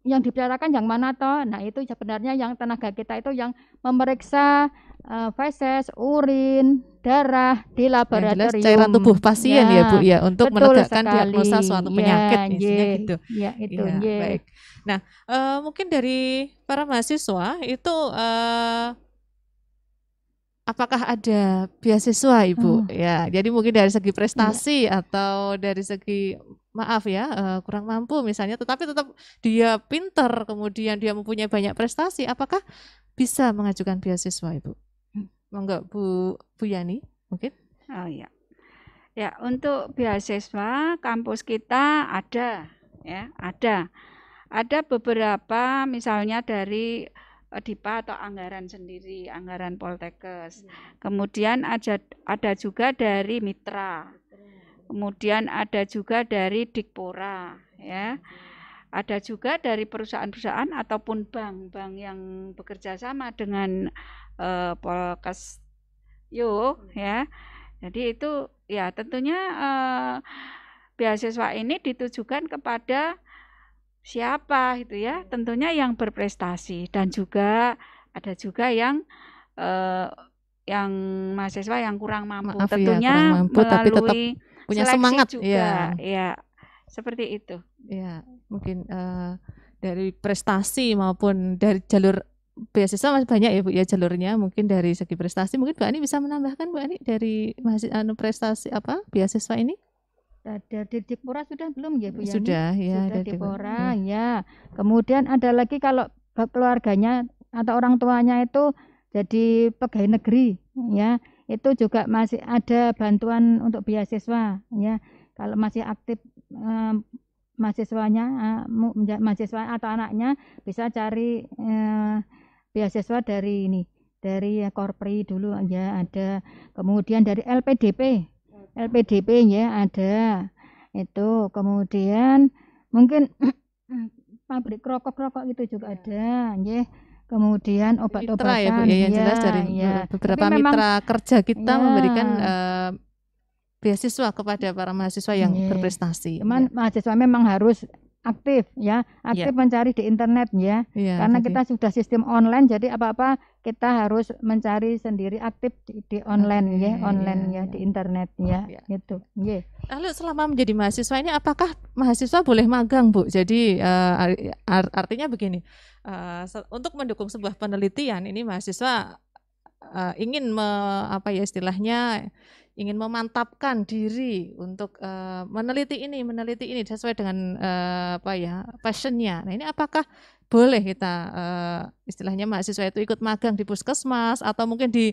yang dibicarakan yang mana toh? Nah, itu sebenarnya yang tenaga kita itu yang memeriksa feses, urin, darah di laboratorium. Cairan tubuh pasien ya Bu ya, untuk menegakkan sekali. diagnosa suatu penyakit, Ya, gitu. Ya, itu. Ya, baik. Nah, mungkin dari para mahasiswa itu apakah ada beasiswa Ibu? Ya, jadi mungkin dari segi prestasi atau dari segi maaf ya kurang mampu misalnya, tetapi tetap dia pinter, kemudian dia mempunyai banyak prestasi, apakah bisa mengajukan beasiswa Ibu? Monggo Bu Yani mungkin? Oh iya. Ya, untuk beasiswa kampus kita ada ya, ada beberapa misalnya dari DIPA atau anggaran sendiri, anggaran Poltekkes. Kemudian ada juga dari mitra. Kemudian ada juga dari Dikpora, ya. Ada juga dari perusahaan-perusahaan ataupun bank-bank yang bekerja sama dengan Polkes ya. Jadi itu ya tentunya beasiswa ini ditujukan kepada siapa gitu ya, tentunya yang berprestasi, dan juga ada juga yang mahasiswa yang kurang mampu, tentunya kurang mampu, tapi tetap punya semangat juga, ya seperti itu. Ya, mungkin dari prestasi maupun dari jalur beasiswa masih banyak ya Bu ya jalurnya. Mungkin dari segi prestasi, mungkin Bu Ani bisa menambahkan Bu Ani dari prestasi beasiswa ini? Ada di Dikpora sudah belum ya Bu Yani? Sudah ya, sudah Dikpora ya. Kemudian ada lagi kalau keluarganya atau orang tuanya itu jadi pegawai negeri ya, itu juga masih ada bantuan untuk beasiswa ya. Kalau masih aktif mahasiswa atau anaknya bisa cari beasiswa dari Korpri dulu ya ada. Kemudian dari LPDP ya ada itu, kemudian mungkin pabrik rokok itu juga ada ya. Kemudian obat-obatan ya Bu ya, yang jelas dari beberapa mitra kerja kita memberikan beasiswa kepada para mahasiswa yang berprestasi. Cuman mahasiswa memang harus aktif ya, mencari di internet ya, karena kita sudah sistem online, jadi apa-apa kita harus mencari sendiri, aktif di online di internet ya. Gitu. Lalu selama menjadi mahasiswa ini apakah mahasiswa boleh magang Bu? Jadi artinya begini, untuk mendukung sebuah penelitian ini mahasiswa ingin istilahnya ingin memantapkan diri untuk meneliti ini sesuai dengan passionnya. Nah ini apakah boleh kita istilahnya mahasiswa itu ikut magang di puskesmas atau mungkin di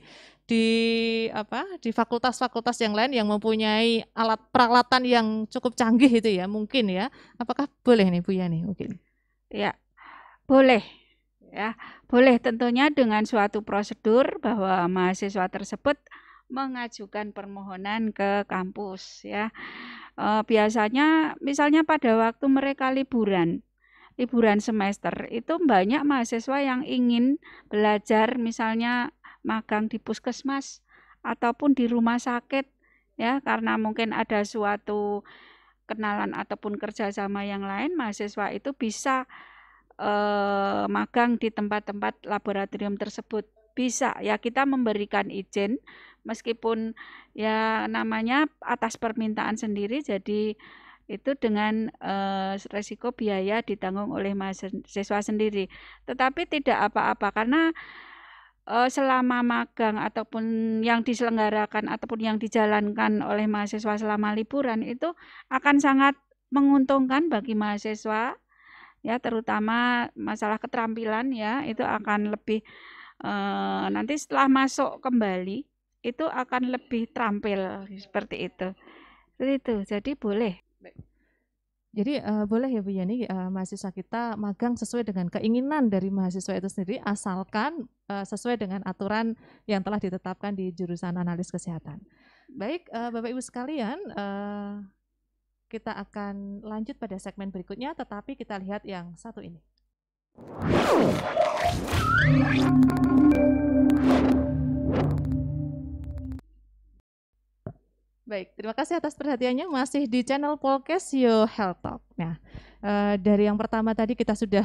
fakultas-fakultas yang lain yang mempunyai alat peralatan yang cukup canggih itu ya mungkin ya. Apakah boleh nih Bu Yani mungkin? Ya, boleh. Ya, boleh tentunya dengan suatu prosedur bahwa mahasiswa tersebut mengajukan permohonan ke kampus ya. Biasanya misalnya pada waktu mereka liburan semester itu banyak mahasiswa yang ingin belajar misalnya magang di puskesmas ataupun di rumah sakit ya, karena mungkin ada suatu kenalan ataupun kerjasama yang lain, mahasiswa itu bisa magang di tempat-tempat laboratorium tersebut. Bisa ya, kita memberikan izin meskipun ya namanya atas permintaan sendiri, jadi itu dengan resiko biaya ditanggung oleh mahasiswa sendiri. Tetapi tidak apa-apa karena selama magang ataupun yang diselenggarakan ataupun yang dijalankan oleh mahasiswa selama liburan itu akan sangat menguntungkan bagi mahasiswa ya, terutama masalah keterampilan ya, itu akan lebih nanti setelah masuk kembali itu akan lebih terampil seperti itu. Jadi boleh. Jadi boleh ya Bu Yani mahasiswa kita magang sesuai dengan keinginan dari mahasiswa itu sendiri, asalkan sesuai dengan aturan yang telah ditetapkan di jurusan analis kesehatan. Baik, Bapak Ibu sekalian, kita akan lanjut pada segmen berikutnya, tetapi kita lihat yang satu ini. Baik, terima kasih atas perhatiannya. Masih di channel Polkesio Health Talk. Nah, dari yang pertama tadi kita sudah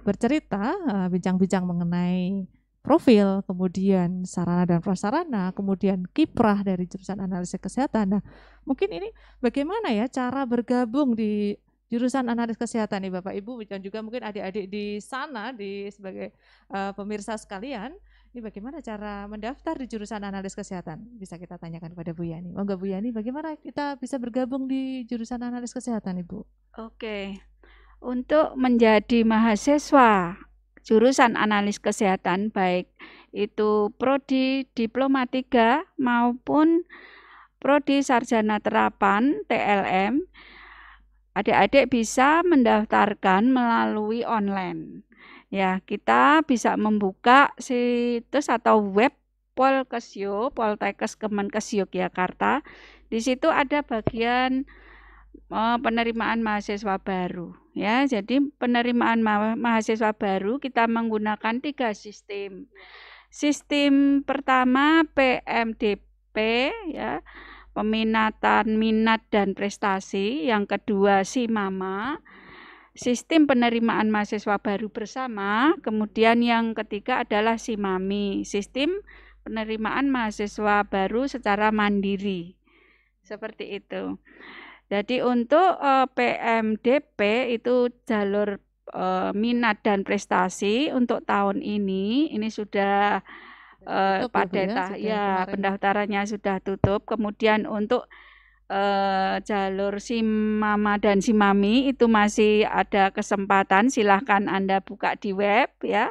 bercerita, bincang-bincang mengenai profil, kemudian sarana dan prasarana, kemudian kiprah dari jurusan analisis kesehatan. Nah, mungkin ini bagaimana ya cara bergabung di jurusan analisis kesehatan nih Bapak Ibu dan juga mungkin adik-adik di sana sebagai pemirsa sekalian. Ini bagaimana cara mendaftar di jurusan analis kesehatan? Bisa kita tanyakan kepada Bu Yani. Monggo Bu Yani, bagaimana kita bisa bergabung di jurusan analis kesehatan, Ibu? Oke, untuk menjadi mahasiswa jurusan analis kesehatan, baik itu prodi Diploma 3 maupun prodi Sarjana Terapan TLM, adik-adik bisa mendaftarkan melalui online. Ya, kita bisa membuka situs atau web Polkesio, Poltekkes Kemenkes Yogyakarta. Di situ ada bagian penerimaan mahasiswa baru. Ya, jadi penerimaan mahasiswa baru kita menggunakan 3 sistem. Sistem pertama PMDP, ya, peminatan minat dan prestasi. Yang kedua SIMAMA, sistem penerimaan mahasiswa baru bersama. Kemudian yang ketiga adalah SIMAMI, sistem penerimaan mahasiswa baru secara mandiri. Seperti itu. Jadi untuk PMDP itu jalur minat dan prestasi untuk tahun ini sudah pada pendaftarannya sudah tutup. Kemudian untuk jalur SIMAMA dan SIMAMI itu masih ada kesempatan, silahkan Anda buka di web ya.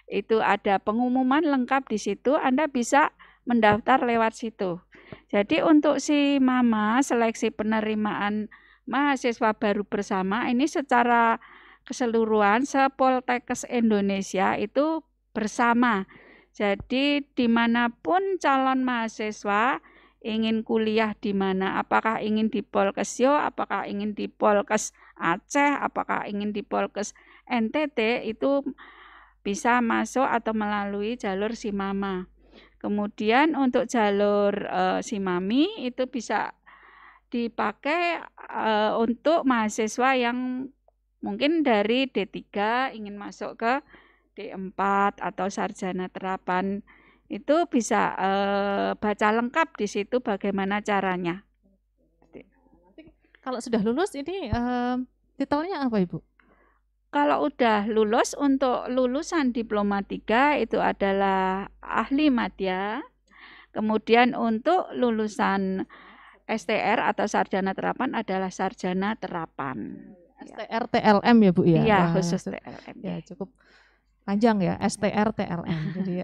Itu ada pengumuman lengkap di situ, Anda bisa mendaftar lewat situ. Jadi untuk SIMAMA, seleksi penerimaan mahasiswa baru bersama, ini secara keseluruhan se-Poltekkes Indonesia itu bersama. Jadi dimanapun calon mahasiswa ingin kuliah di mana, apakah ingin di Polkesio, apakah ingin di Polkes Aceh, apakah ingin di Polkes NTT, itu bisa masuk atau melalui jalur SIMAMA. Kemudian untuk jalur SIMAMI itu bisa dipakai untuk mahasiswa yang mungkin dari D3 ingin masuk ke D4 atau sarjana terapan. Itu bisa baca lengkap di situ bagaimana caranya. Kalau sudah lulus ini titelnya apa Ibu? Kalau udah lulus, untuk lulusan Diploma 3 itu adalah ahli madya. Kemudian untuk lulusan STR atau sarjana terapan adalah sarjana terapan. STR TLM ya Bu ya? Iya, khusus TLM. Ya, cukup panjang ya, STR TLM. Jadi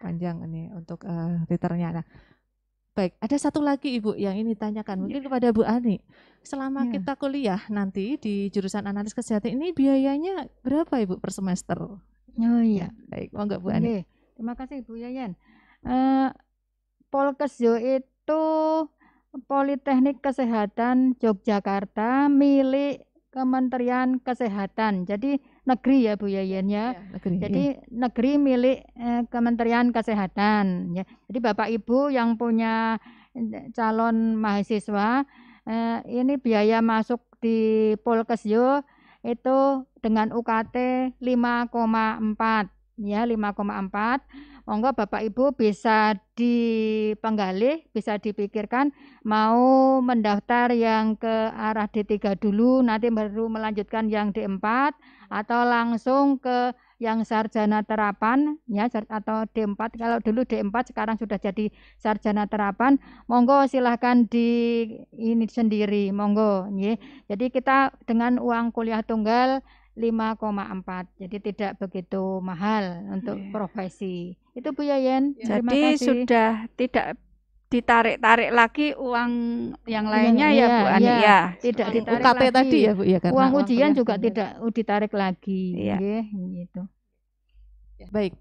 panjang ini untuk liternya. Nah, baik, ada satu lagi Ibu yang ini tanyakan mungkin kepada Bu Ani. Selama kita kuliah nanti di jurusan analis kesehatan ini biayanya berapa Ibu per semester? Oh iya. Baik, monggo Bu Ani. Terima kasih Bu Yayan. Polkesio itu Politeknik Kesehatan Yogyakarta milik Kementerian Kesehatan. Jadi negeri ya Bu Yayan ya. Negeri, jadi negeri milik Kementerian Kesehatan ya. Jadi Bapak Ibu yang punya calon mahasiswa ini biaya masuk di Polkesio itu dengan UKT 5,4 ya, 5,4. Monggo Bapak Ibu bisa dipenggalih, bisa dipikirkan mau mendaftar yang ke arah D3 dulu, nanti baru melanjutkan yang D4 atau langsung ke yang sarjana terapan ya, atau D4. Kalau dulu D4 sekarang sudah jadi sarjana terapan. Monggo silahkan di ini sendiri, monggo ya. Jadi kita dengan uang kuliah tunggal 5,4, jadi tidak begitu mahal untuk profesi. Itu Bu Yayan. Jadi sudah tidak ditarik-tarik lagi uang yang lainnya ya Bu Ani ya. Tidak ditarik UKT lagi. Tadi ya Bu ya, karena uang ujian juga tidak ditarik lagi. Ya. Gitu. Baik,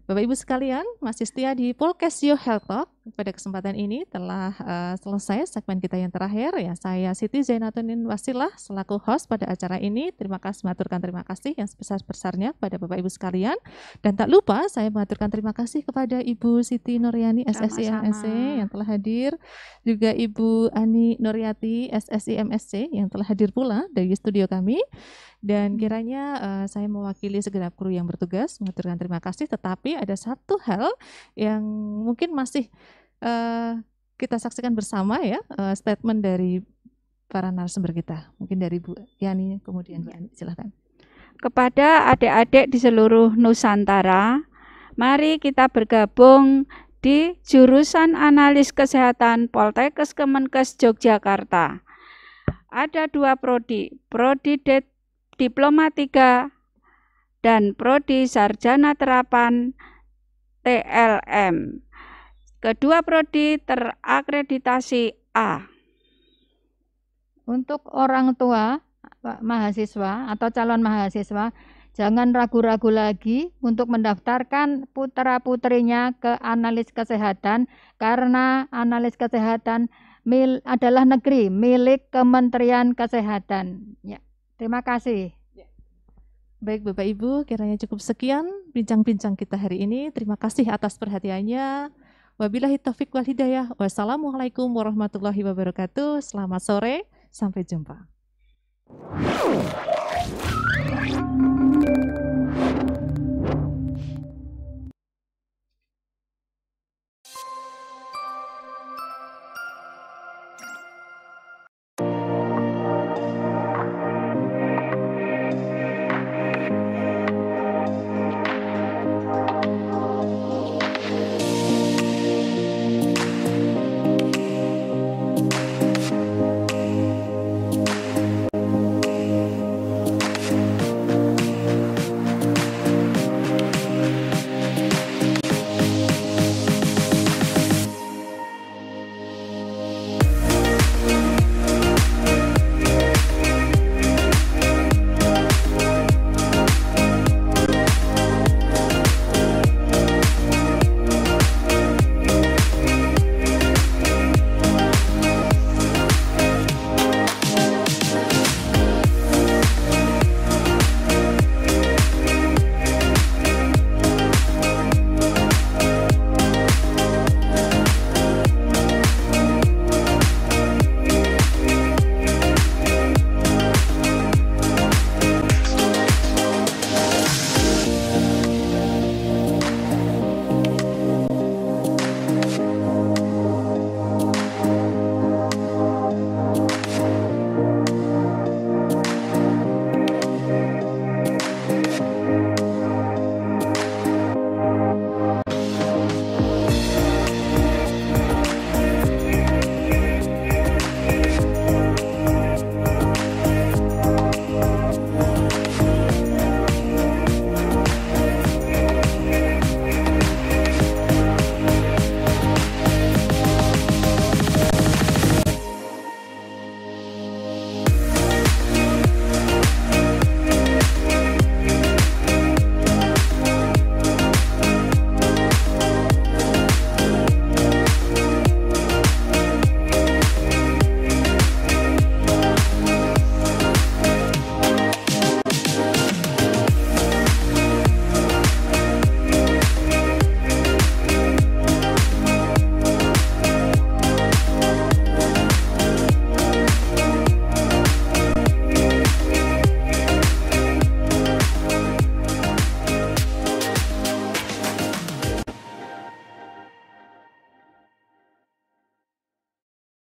Bapak Ibu sekalian, masih setia di Polkesio Health Talk. pada kesempatan ini telah selesai segmen kita yang terakhir ya. Saya Siti Zainatunin Wasilah selaku host pada acara ini. Terima kasih, mengaturkan terima kasih yang sebesar-besarnya kepada Bapak Ibu sekalian. Dan tak lupa saya mengaturkan terima kasih kepada Ibu Siti Nuryani SSI MSc yang telah hadir, juga Ibu Ani Nuryati SSI MSc yang telah hadir pula dari studio kami. Dan kiranya saya mewakili segenap kru yang bertugas mengaturkan terima kasih, tetapi ada satu hal yang mungkin masih kita saksikan bersama ya, statement dari para narasumber kita. Mungkin dari Bu Yani, kemudian Bu Ani, silakan. Kepada adik-adik di seluruh Nusantara, mari kita bergabung di jurusan Analis Kesehatan Poltekkes Kemenkes Yogyakarta. Ada 2 prodi, Prodi Diploma 3 dan Prodi Sarjana Terapan TLM. Kedua prodi terakreditasi A. Untuk orang tua mahasiswa atau calon mahasiswa, jangan ragu-ragu lagi untuk mendaftarkan putra-putrinya ke analis kesehatan, karena analis kesehatan adalah negeri milik Kementerian Kesehatan. Ya, terima kasih. Baik Bapak Ibu, kiranya cukup sekian bincang-bincang kita hari ini. Terima kasih atas perhatiannya. Wabillahi taufiq wal hidayah. Wassalamualaikum warahmatullahi wabarakatuh. Selamat sore, sampai jumpa.